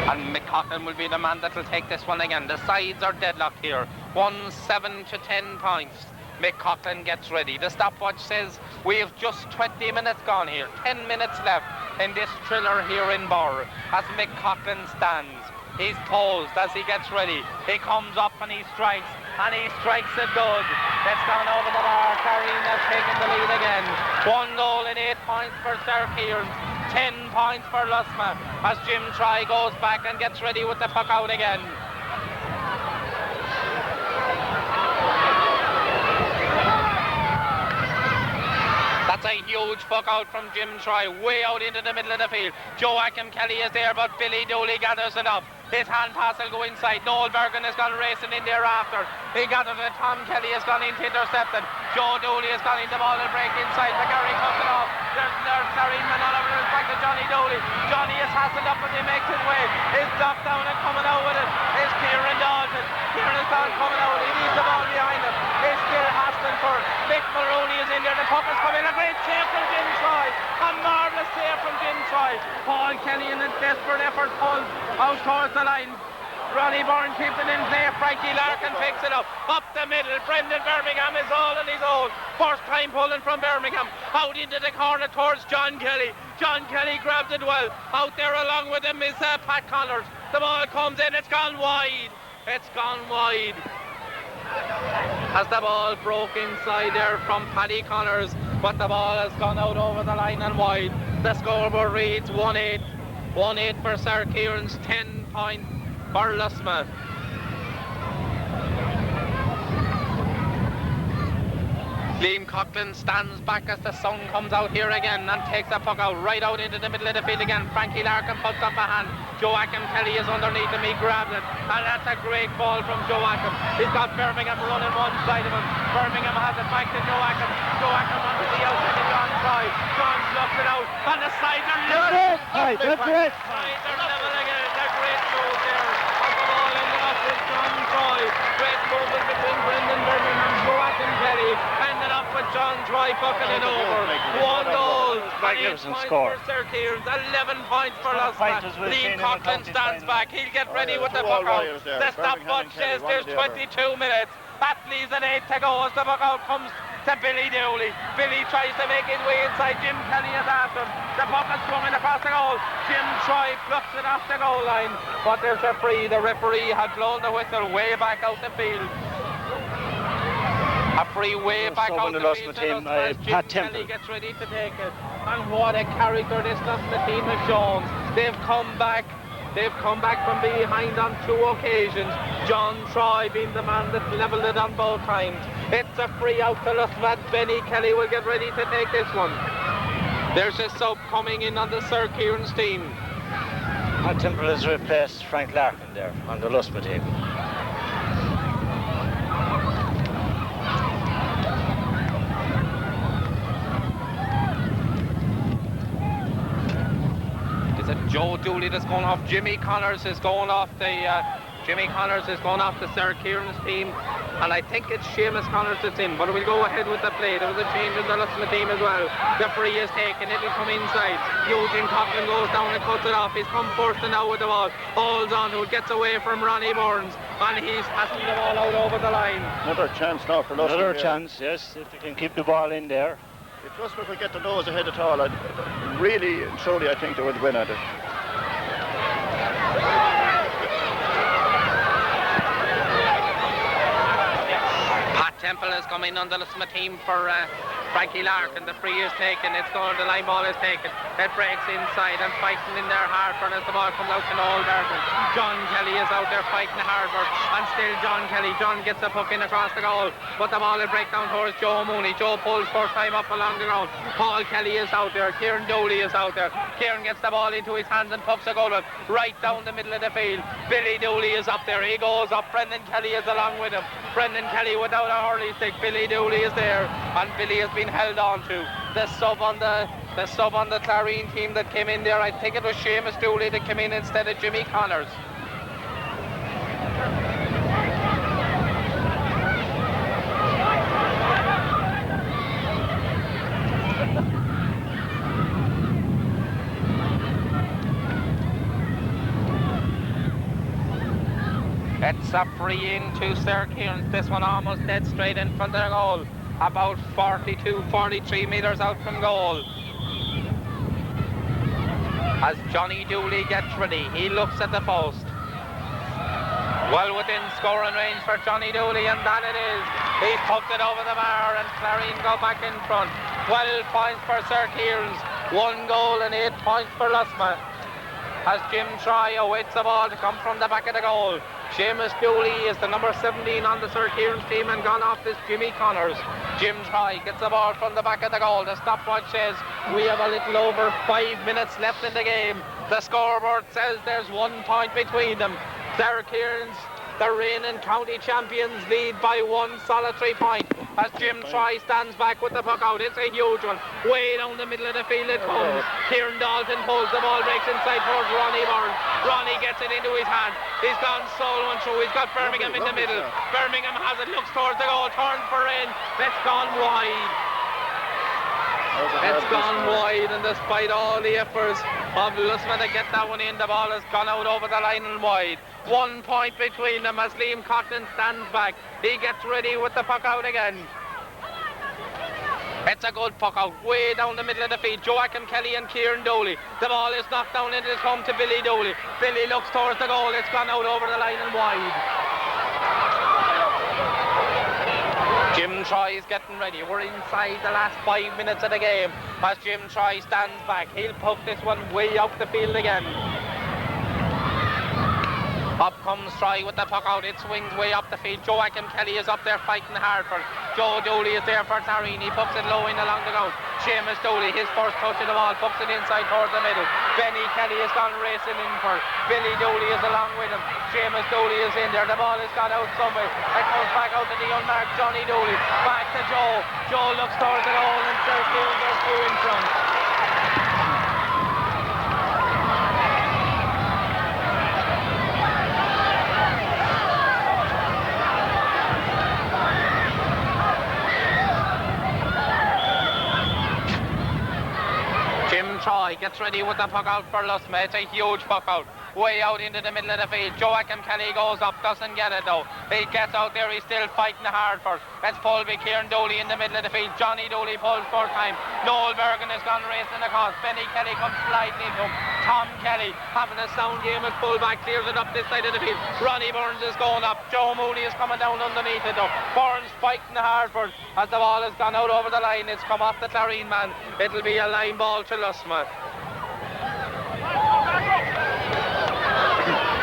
And Mick Coughlin will be the man that will take this one again. The sides are deadlocked here. 1-7 to 10 points. Mick Coughlin gets ready. The stopwatch says we have just 20 minutes gone here. 10 minutes left in this thriller here in Burr. As Mick Coughlin stands, he's posed as he gets ready. He comes up and he strikes it good. It's gone over the bar. Kieran has taken the lead again. 1 goal and 8 points for Sir Kieran. 10 points for Lusmagh as Jim Try goes back and gets ready with the puck out again. That's a huge puck out from Jim Try, way out into the middle of the field. Joachim Kelly is there, but Billy Dooley gathers it up. His hand pass will go inside. Noel Bergen has gone racing in there after. He gathers it. Tom Kelly has gone in to intercept it. Joe Dooley has gone in. The ball will break inside. McGarry cuts it off. There's Sareen Manoliver is back to Johnny Dooley. Johnny is hassled up as he makes his way. He's knocked down and coming out with it is Kieran Dalton. Kieran is down coming out. He leaves the ball behind him. He's still hassling for it. Mick Mulroney is in there. The puck has come in. A great save from Jim Troy. A marvellous save from Jim Troy. Paul Kelly in a desperate effort pulls out towards the line. Ronnie Byrne keeps it in play. Frankie Larkin picks it up the middle. Brendan Birmingham is all on his own. First time pulling from Birmingham. Out into the corner towards John Kelly. John Kelly grabs it well. Out there along with him is Pat Connors. The ball comes in. It's gone wide. It's gone wide. As the ball broke inside there from Paddy Connors, but the ball has gone out over the line and wide. The scoreboard reads 1-8. 1-8 for Sir Kieran's, 10 points for Lusmagh. Liam Coughlin stands back as the sun comes out here again and takes the puck out right out into the middle of the field again. Frankie Larkin puts up a hand. Joachim Kelly is underneath him. He grabs it, and that's a great ball from Joachim. He's got Birmingham running one side of him. Birmingham has it back to Joachim. Joachim onto the outside to John Troy. John looks it out, and the sides are level. Sides are level again. A great move there. As the ball ended up with John Troy. Great movement between Brendan Birmingham, Joachim Kelly. Ended up with John Troy bucking it over. 1 goal. Magnificent score. For Sir Kieran's, 11 points for Lusmagh. Liam Coughlin stands back. He'll get ready with the puck out. The stopwatch says there's 22 minutes. That leaves an 8 to go as the puck out comes to Billy Dooley. Billy tries to make his way inside. Jim Kelly is after him. The puck is swung across the goal. Jim Troy plucks it off the goal line. But there's a free. The referee had blown the whistle way back out the field. A free way back so out the the field Lusmagh team, as Jim Pat Kelly Temple. gets ready to take it. And what a character this Lusmagh team has shown. They've come back from behind on 2 occasions. John Troy being the man that levelled it on both times. It's a free out to Lusmagh. Benny Kelly will get ready to take this one. There's a sub coming in on the Sir Kieran's team. Pat Temple has replaced Frank Larkin there on the Lusmagh team. Is it Joe Dooley that's going off? Jimmy Connors is going off the Sir Kieran's team, and I think it's Seamus Connors that's in, but we'll go ahead with the play. There was a change in the Lusmagh team as well. The free is taken, it'll come inside. Eugene Coughlin goes down and cuts it off. He's come first and now with the ball. Holds on to it, gets away from Ronnie Burns, and he's passing the ball out over the line. Another chance now for Lusmagh. Another chance, yes, if they can keep the ball in there. If Lusmagh could get the nose ahead at all, really and truly I think they would win at it. Pat Temple is coming on the Lusmagh team for Frankie Larkin. The free is taken, it's going, the line ball is taken. It breaks inside and fighting in there Harford as the ball comes out to Noel Bergen. John Kelly is out there fighting Harford, and still John Kelly. John gets the puck in across the goal, but the ball will break down towards Joe Mooney. Joe pulls first time up along the ground. Paul Kelly is out there. Kieran Dooley is out there. Kieran gets the ball into his hands and pucks a goal right down the middle of the field. Billy Dooley is up there. He goes up. Brendan Kelly is along with him. Brendan Kelly without a hurley stick. Billy Dooley is there, and Billy has been held on to. The sub on the Clarine team that came in there, I think it was Seamus Dooley that came in instead of Jimmy Connors. It's a free in to Sir Kieran. This one almost dead straight in front of the goal. About 43 metres out from goal. As Johnny Dooley gets ready, he looks at the post. Well within scoring range for Johnny Dooley, and that it is. He poked it over the bar, and Clarine go back in front. 12 points for Sir Kieran's, 1 goal and 8 points for Lusmagh. As Jim Troy awaits the ball to come from the back of the goal. Seamus Dooley is the number 17 on the Sir Kieran's team, and gone off this Jimmy Connors. Jim Troy gets the ball from the back of the goal. The stopwatch says we have a little over 5 minutes left in the game. The scoreboard says there's 1 point between them. Sir Kieran's, the reigning county champions, lead by 1 solitary point. As Jim Troy stands back with the puck out. It's a huge one. Way down the middle of the field it comes. Kieran Dalton pulls the ball, breaks inside towards Ronnie Burns. Ronnie gets it into his hand. He's gone solo and through. He's got Birmingham in the middle. Birmingham has it, looks towards the goal, turns for in. It's gone wide. It's gone wide, and despite all the efforts of Lusmagh to get that one in, the ball has gone out over the line and wide. 1 point between them as Liam Coughlin stands back. He gets ready with the puck out again. It's a good puck out, way down the middle of the field. Joachim Kelly and Kieran Dooley. The ball is knocked down and it is home to Billy Dooley. Billy looks towards the goal. It's gone out over the line and wide. Jim Troy is getting ready. We're inside the last 5 minutes of the game as Jim Troy stands back. He'll poke this one way out the field again. Up comes Troy with the puck out. It swings way up the field. Joachim Kelly is up there fighting hard for. Joe Dooley is there for Tareen. He pucks it low in along the ground. Seamus Dooley, his first touch of the ball, pucks it inside towards the middle. Benny Kelly has gone racing in for. Billy Dooley is along with him. Seamus Dooley is in there. The ball has gone out somewhere. It comes back out to the unmarked Johnny Dooley. Back to Joe. Joe looks towards the goal and Sir Kieran goes through in front. Troy gets ready with the puck out for Lusmagh. It's a huge puck out, way out into the middle of the field. Joachim Kelly goes up, doesn't get it though. He gets out there, he's still fighting hard for. It's pulled by Kieran Dooley in the middle of the field. Johnny Dooley pulls 4th time. Noel Bergen has gone racing across. Benny Kelly comes sliding into him. Tom Kelly having a sound game at fullback, clears it up this side of the field. Ronnie Burns is going up. Joe Mooney is coming down underneath it though. Burns fighting hard for it as the ball has gone out over the line. It's come off the Clarine man. It'll be a line ball to Lusmagh.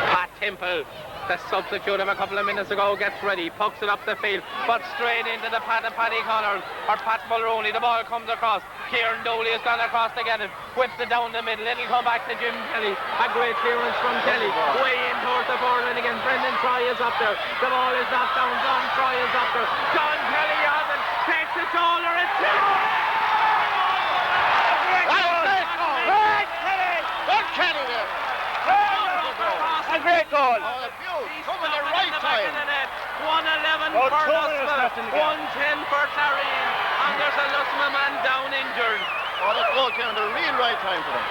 Pat Temple, the substitute of a couple of minutes ago, gets ready, pucks it up the field, but straight into the Paddy Connor, or Pat Mulroney. The ball comes across. Kieran Dooley has gone across to get it, whips it down the middle. It'll come back to Jim Kelly. A great clearance from Kelly, way in towards the forward again. Brendan Troy is up there. The ball is knocked down. John Troy is up there. John Kelly has it, takes the shoulder. It's Kelly there. A great goal. Oh, the view. Come in the right time. 111 for Lusmagh, 110 for Clarine, and there's a Lusmagh man down injured. Oh, that goal came in the real right time for them.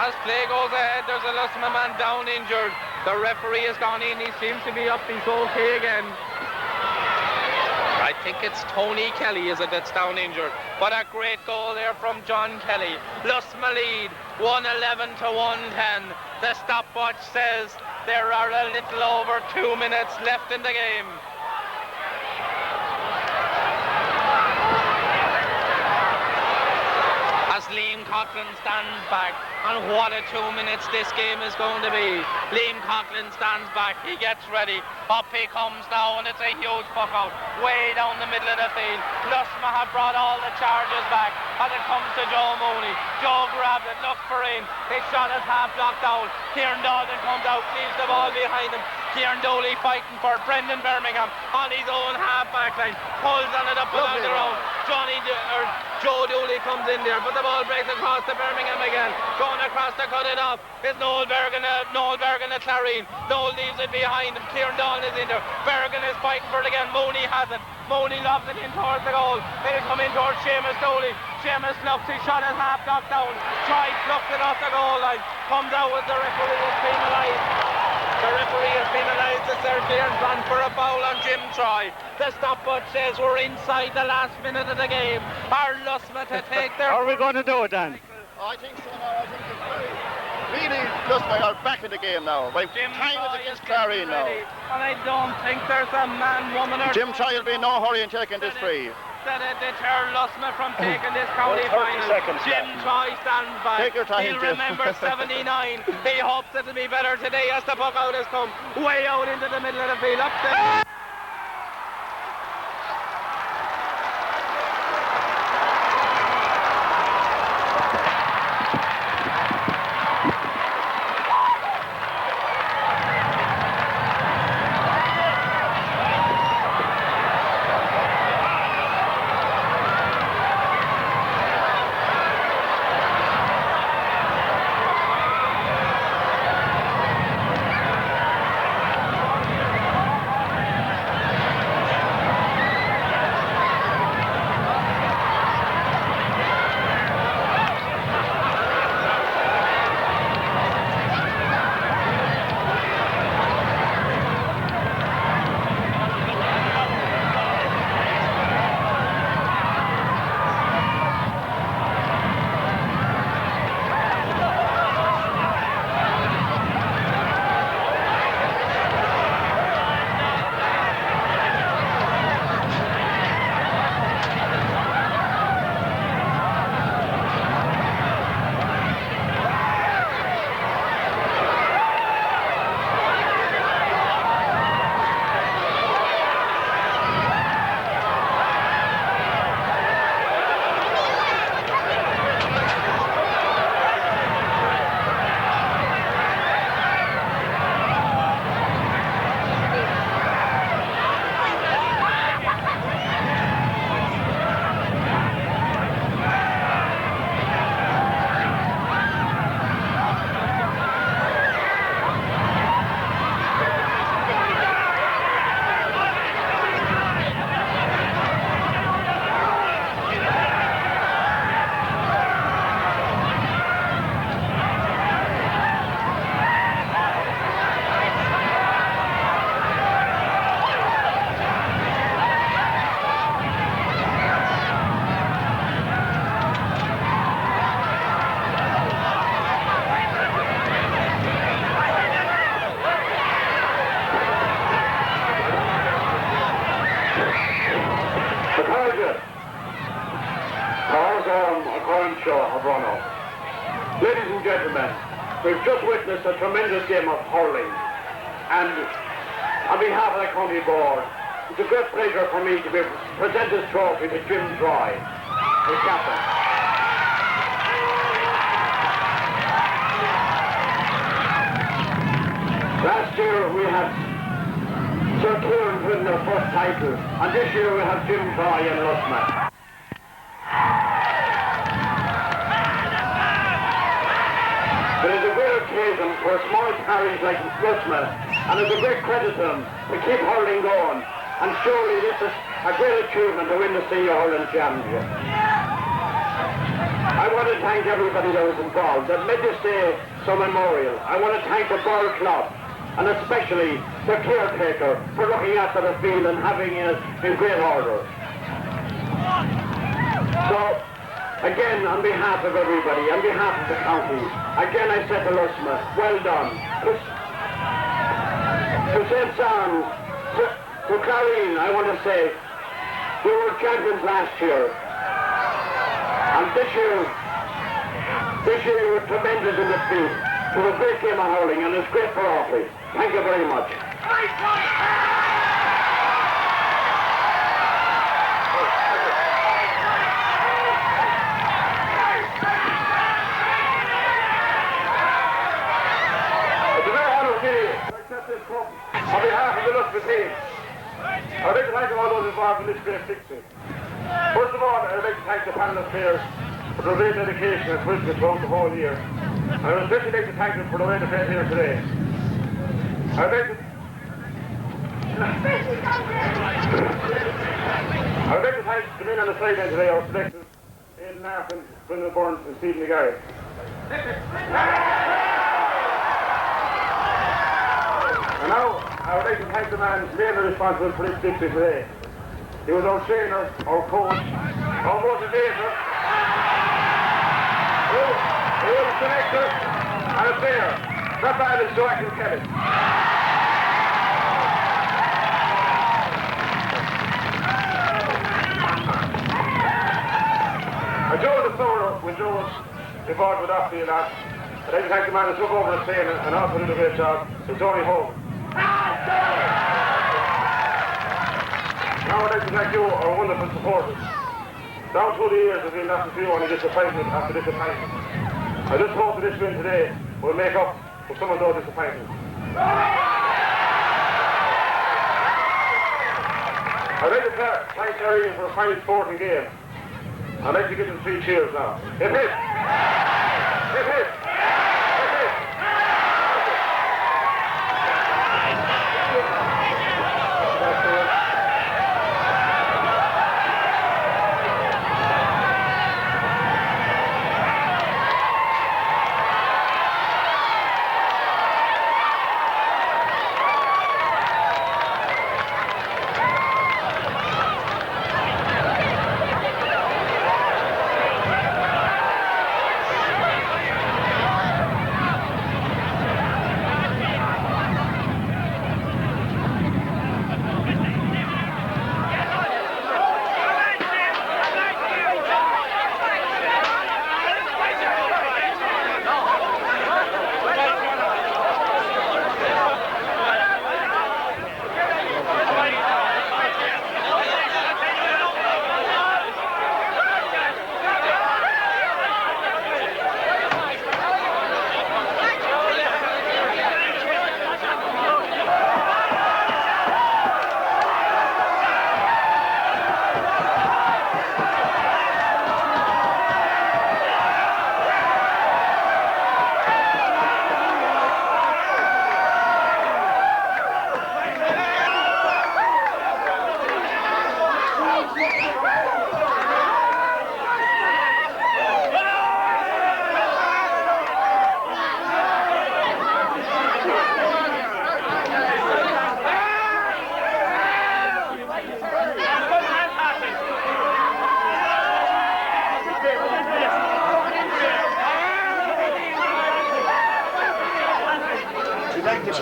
As play goes ahead, there's a Lusmagh man down injured. The referee has gone in. He seems to be up. He's okay again. I think it's Tony Kelly, is it, that's down injured. But a great goal there from John Kelly. Lusmagh lead 111 to 110. The stopwatch says there are a little over 2 minutes left in the game. As Liam Coughlin stands back, and what a 2 minutes this game is going to be. Liam Coughlin stands back, he gets ready, up he comes now, and it's a huge puck out, way down the middle of the field. Lusmagh have brought all the charges back, and it comes to Joe Mooney. Joe grabbed it, looks for him, his shot is half blocked out. Kieran Dalton comes out, leaves the ball behind him. Kieran Dooley fighting for it. Brendan Birmingham on his own half back line, pulls on it up without the road. Joe Dooley comes in there, but the ball breaks across to Birmingham again. Going across to cut it off is Noel Bergen at Clarine. Noel leaves it behind him. Kieran Dalton is in there. Bergen is fighting for it again. Mooney has it. Mooney lobs it in towards the goal. It'll come in towards Seamus Dooley. Seamus looks, his shot is half knocked down. Troy plucks it off the goal line. Comes out with the referee is penalised. The referee has penalised the Seir clearance run for a foul on Jim Troy. The stopwatch says we're inside the last minute of the game. Are Lusmagh to take their... Are we going to do it then? I think so now. I think it's really Lusmagh are back in the game now. By Jim time Troy is against Clarine now. And I don't think there's a man, woman or... Jim Troy will be in no hurry in taking this free. That deter Lusmagh from taking this county 30 final. seconds Jim Troy stands by. Take your time, He'll Jim. remember 79. He hopes it'll be better today as the puck out has come way out into the middle of the field. Up there. show of run-up. Ladies and gentlemen, we've just witnessed a tremendous game of hurling, and on behalf of the county board, it's a great pleasure for me to present this trophy to Jim Troy, the captain. Last year we had Sir Kieran winning their first title, and this year we have Jim Troy and Lusmagh. It is a great occasion for a small parish like Lusmagh, and it's a great credit to them to keep hurling going, and surely this is a great achievement to win the Seir Hurling Championship. I want to thank everybody that was involved that made this day so memorial. I want to thank the Borough Club, and especially the caretaker for looking after the field and having it in great order. So, again, on behalf of everybody, on behalf of the county, again I say to Lusmagh, well done. To St. John, to Kieran, I want to say, we were champions last year. And this year you were tremendous in the field. It was a great game of hurling, and it's great for Offaly. Thank you very much. It's a very honor to accept this cup on behalf of the Lusmagh team. I'd like to thank all those involved in this great victory. First of all, I'd like to thank the panel of players for their great dedication and commitment throughout the whole year. I would especially like to thank them for the way they played here today. I'd like to thank the men on the sideline today, our selectors, Aidan Larkin, Brendan Burns and Stephen McGarry. And now, I would like to thank the man mainly responsible for this victory today. He was our trainer, our coach, our motivator. He was a selector and a player. That man is Joachim Kelly. And Joe in the summer, when Joe was involved with Offaly and that, I'd like to thank the man that took over the scene and also did a great job, so Tony Hogan. Now I'd like to thank you, our wonderful supporters. Down through the years, there's been nothing to you, only disappointment after disappointment. I just hope that this win today will make up for some of those disappointments. I'd like to thank Terry for a fine sporting game. I'd like to give them 3 cheers now. Hip hip! Hip hip!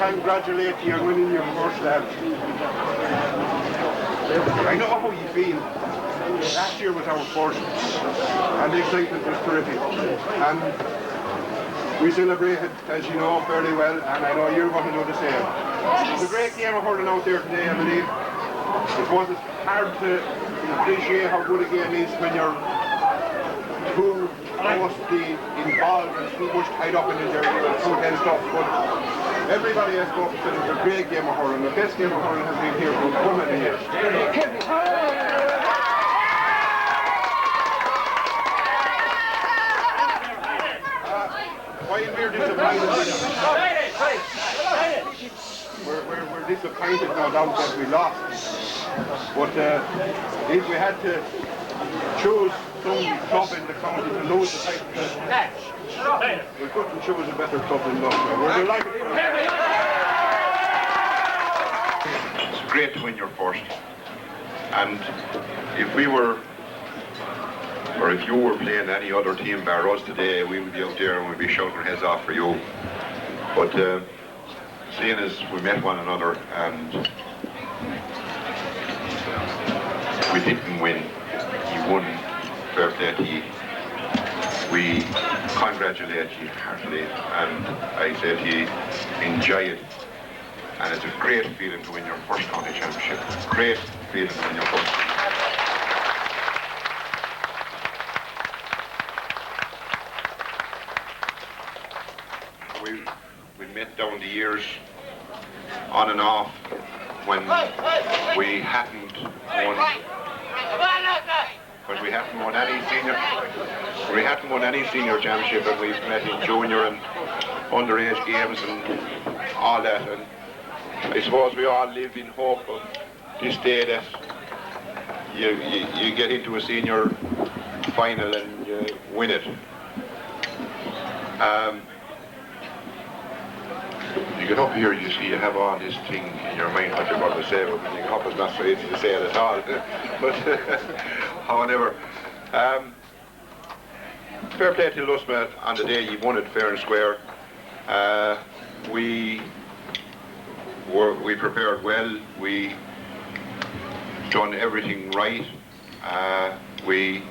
Congratulate you on winning your first lap. I know how you feel. last year was our first, and the excitement was terrific. And we celebrated, as you know, fairly well, and I know you're going to do the same. It was a great game of hurling out there today, I believe. I suppose it's hard to appreciate how good a game is when you're too mostly involved and too much tied up in it there and stuff, but everybody has spoken said it was a great game of hurling. The best game of hurling has been here for so many years. While we're disappointed, we're disappointed, no doubt, that we lost. But if we had to choose some club in the county to lose the title, we couldn't choose a better club than Lusmagh. We're delighted. It's great to win your first. And if we were, or if you were playing any other team bar us today, we would be out there and we'd be shouting our heads off for you. But seeing as we met one another and we didn't win, you won, fair play to you. We congratulate you heartily, and I say to you, enjoy it. And it's a great feeling to win your first county championship. Great feeling to win your first. We met down the years, on and off, when we hadn't won. When we hadn't won any senior championship, and we've met in junior and underage games and all that. And I suppose we all live in hope of this day that you get into a senior final and you win it. You get up here, you see, you have all this thing in your mind what you're going to say, but when you get up, it's not so easy to say it at all. But however, fair play to Lusmagh on the day you won it fair and square. We prepared well. We done everything right. We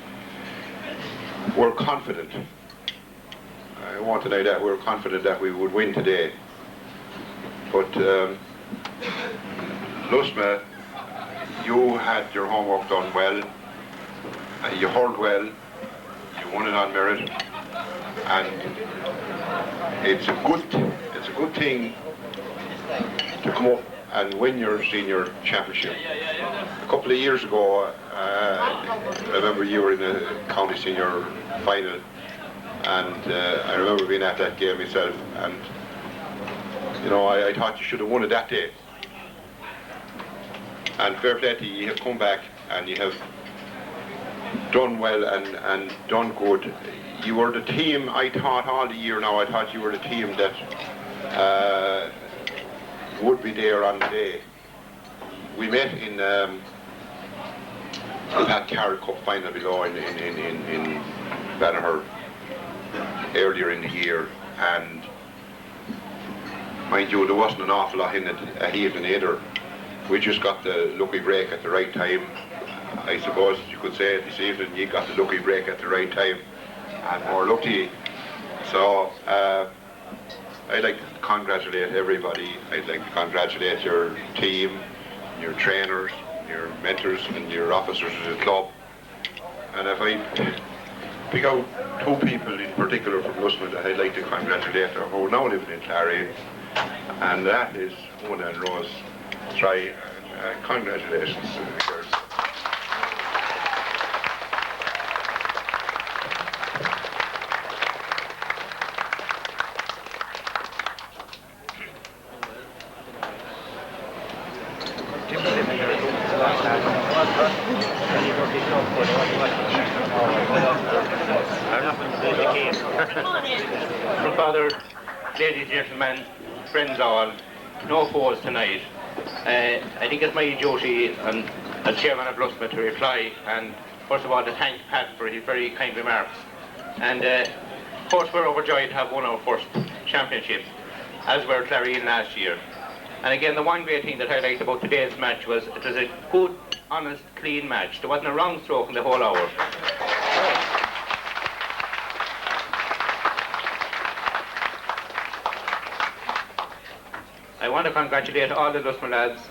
were confident. I won't deny that. We were confident that we would win today. But Lusmagh, you had your homework done well, you hurled well, you won it on merit, and it's a good thing to come up and win your senior championship. A couple of years ago, I remember you were in the county senior final, and I remember being at that game myself, and you know, I thought you should have won it that day. And fair play to you, you have come back and you have done well and done good. You were the team, I thought all the year now, I thought you were the team that would be there on the day. We met in that Carrot Cup final below in Banagher earlier in the year, and mind you, there wasn't an awful lot in it even either. We just got the lucky break at the right time. I suppose you could say this evening you got the lucky break at the right time, and more lucky. So I'd like to congratulate everybody. I'd like to congratulate your team, your trainers, your mentors and your officers of the club. And if I pick out two people in particular from Lusmagh that I'd like to congratulate who are now living in Clary, and that is Una and Rose Try. Congratulations to the girls. Father, ladies, gentlemen, friends all, no foes tonight. I think it's my duty and as chairman of Lusmagh to reply, and first of all to thank Pat for his very kind remarks. And of course we're overjoyed to have won our first championship, as were Clary last year. And again, the one great thing that I liked about today's match was it was a good honest, clean match. There wasn't a wrong stroke in the whole hour. I want to congratulate all the Lusmagh lads,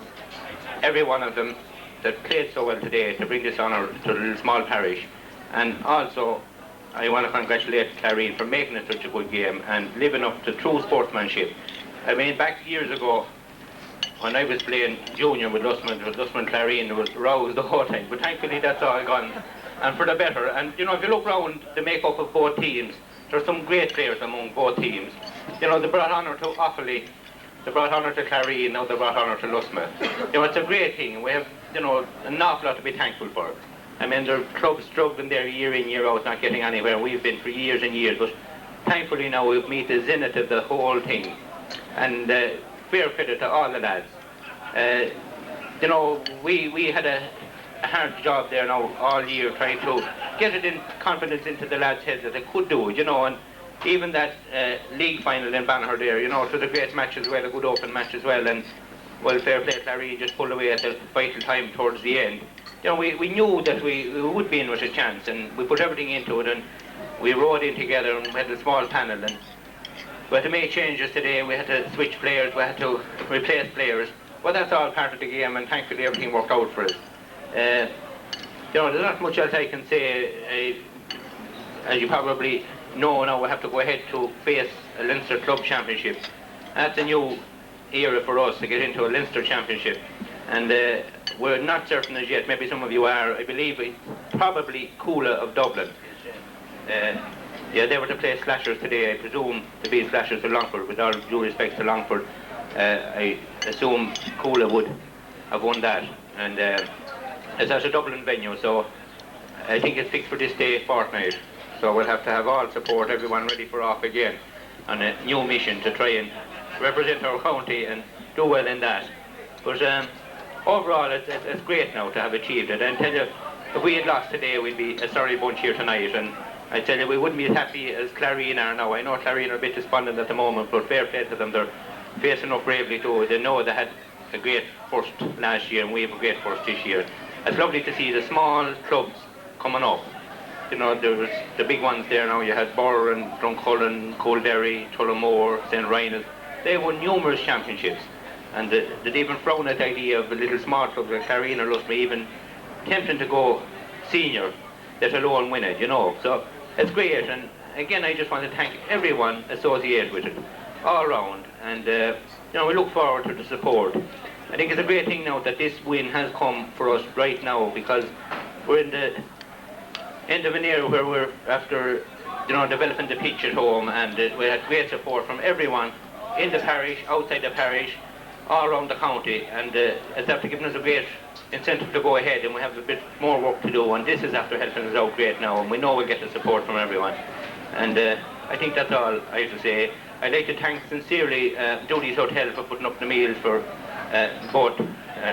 every one of them that played so well today to bring this honour to the small parish. And also, I want to congratulate Kieran for making it such a good game and living up to true sportsmanship. I mean, back years ago, when I was playing junior with Lusmagh and Kieran, there was rows the whole time. But thankfully, that's all gone, and for the better. And you know, if you look round the makeup of both teams, there's some great players among both teams. You know, they brought honour to Offaly, they brought honour to Kieran, now they brought honour to Lusmagh. You know, it's a great thing. We have, you know, an awful lot to be thankful for. I mean, there are clubs struggling there year in, year out, not getting anywhere. We've been for years and years, but thankfully now we've met the zenith of the whole thing. And fair credit to all the lads. You know, we had a hard job there now all year trying to get it in confidence into the lads' heads that they could do it, you know, and even that league final in Banagher there, you know, it was a great match as well, a good open match as well, and well, fair play, Larry just pulled away at the vital time towards the end. You know, we knew that we would be in with a chance, and we put everything into it, and we rode in together, and we had a small panel, and we had to make changes today. We had to switch players, we had to replace players. Well, that's all part of the game, and thankfully everything worked out for us. You know, there's not much else I can say. As you probably know now, we have to go ahead to face a Leinster Club Championship. That's a new era for us to get into a Leinster Championship. And we're not certain as yet, maybe some of you are. I believe it's probably Coola of Dublin. Yeah, they were to play Slashers today. I presume to be Slashers to Longford. With all due respect to Longford, I assume Coola would have won that. And it's at a Dublin venue, so I think it's fixed for this day fortnight. So we'll have to have all support, everyone ready for off again on a new mission to try and represent our county and do well in that. But overall, it's great now to have achieved it. And tell you, if we had lost today, we'd be a sorry bunch here tonight. And I tell you, we wouldn't be as happy as Kieran are now. I know Kieran are a bit despondent at the moment, but fair play to them. They're facing up bravely too. They know they had a great first last year, and we have a great first this year. It's lovely to see the small clubs coming up. You know, there was the big ones there now. You had Burr and Druncullen, Coolderry, Tullamore, St. Ryan's. They won numerous championships. And they'd even thrown at the idea of a little small club like Kieran or Lusmagh even tempting to go senior, let alone win it, you know. So it's great, and again I just want to thank everyone associated with it, all round. And you know, we look forward to the support. I think it's a great thing now that this win has come for us right now, because we're in the end of an era where we're after, you know, developing the pitch at home, and we had great support from everyone in the parish, outside the parish, all around the county, and it's after giving us a great incentive to go ahead, and we have a bit more work to do, and this is after helping us out great now, and we know we get the support from everyone. And I think that's all I have to say. I'd like to thank sincerely Dooney's Hotel for putting up the meals for both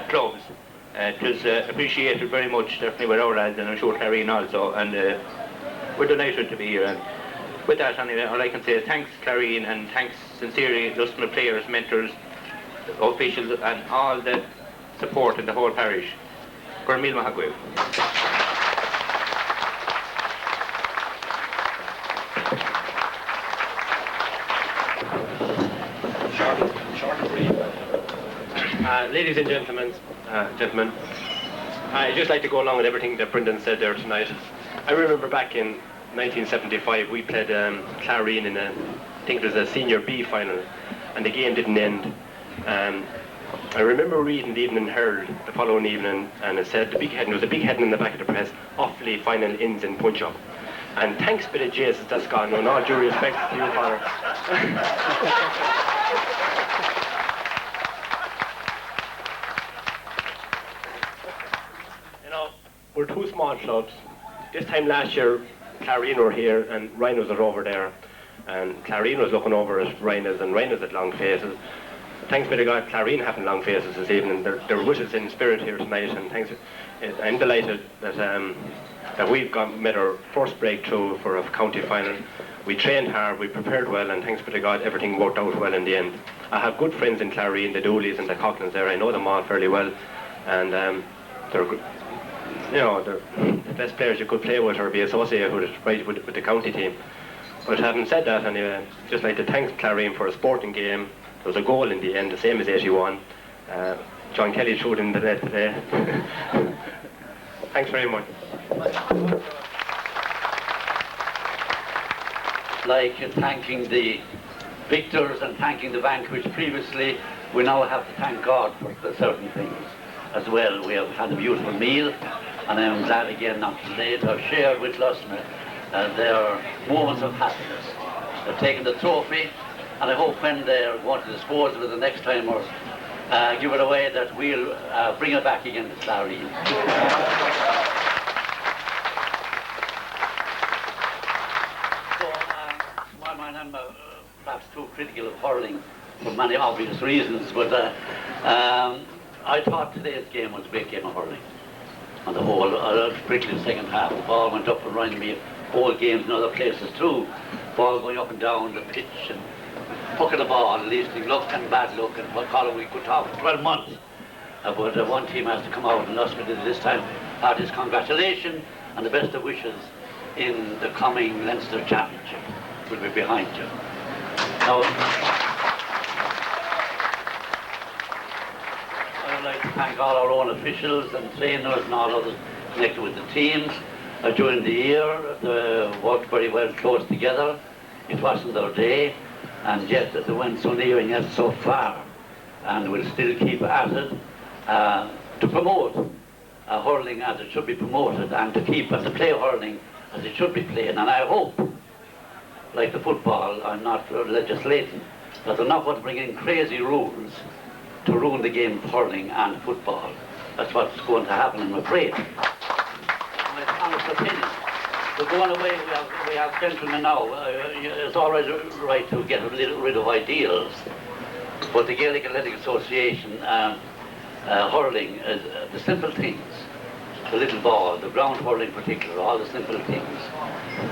clubs. It was appreciated very much, certainly with our lads, and I'm sure Kieran also, and we're delighted to be here. And with that, anyway, all I can say is thanks Kieran, and thanks sincerely Lusmagh players, mentors, officials, and all the support in the whole parish. Gormil Mahagwev. Ladies and gentlemen, I'd just like to go along with everything that Brendan said there tonight. I remember back in 1975 we played Kieran in I think it was a Senior B final, and the game didn't end. I remember reading the Evening Herald the following evening, and it said the big heading, there was a big heading in the back of the press, Offaly final ends in punch-up. And thanks be to Jesus that's gone, and all due respect to you, Father. You know, we're two small clubs. This time last year, Kieran were here and Rhinos are over there. And Kieran was looking over at Rhinos, and Rhinos had long faces. Thanks be to God, Kieran having long faces this evening. They're with us in spirit here tonight, and thanks. I'm delighted that that we've made our first breakthrough for a county final. We trained hard, we prepared well, and thanks be to God, everything worked out well in the end. I have good friends in Kieran, the Dooleys and the Coughlin's there. I know them all fairly well, and they're you know, the best players you could play with or be associated with, right, with the county team. But having said that, anyway, just like to thank Clarine for a sporting game. There was a goal in the end, the same as 81. John Kelly threw it in the net today. Thanks very much. Like thanking the victors and thanking the vanquished previously, we now have to thank God for certain things as well. We have had a beautiful meal, and I'm glad again not today to have shared with Lusmagh their moments of happiness. They've taken the trophy, and I hope when they're going to dispose of it the next time or give it away, that we'll bring it back again to Clarine. I'm perhaps too critical of hurling for many obvious reasons, but I thought today's game was a great game of hurling on the whole, particularly the second half. The ball went up and reminded me of old games in other places too. Ball going up and down the pitch and pucking the ball, leasing luck and bad luck, and what column we could talk for 12 months. But one team has to come out, and Lusmagh did this time. Artist, congratulations and the best of wishes in the coming Leinster Championship. Will be behind you. Now, I would like to thank all our own officials and trainers and all others connected with the teams. During the year, they worked very well close together. It wasn't their day, and yet they went so near and yet so far, and will still keep at it to promote hurling as it should be promoted, and to keep and to play hurling as it should be played. And I hope, like the football, I'm not legislating, that they're not going to bring in crazy rules to ruin the game of hurling and football. That's what's going to happen, I'm afraid. My honest opinion. We're going away, we have gentlemen now. It's always right to get rid of ideals, but the Gaelic Athletic Association, hurling, is the simple things. The little ball, the ground hurling in particular, all the simple things,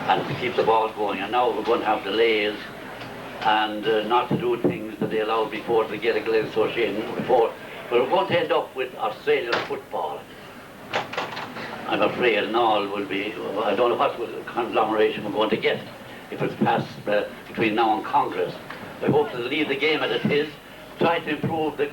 and to keep the ball going. And now we're going to have delays and not to do things that they allowed before the Gaelic Athletic Association before. But we're going to end up with Australian football, I'm afraid, and all will be, I don't know what conglomeration we're going to get if it's passed between now and Congress. I hope to leave the game as it is, try to improve the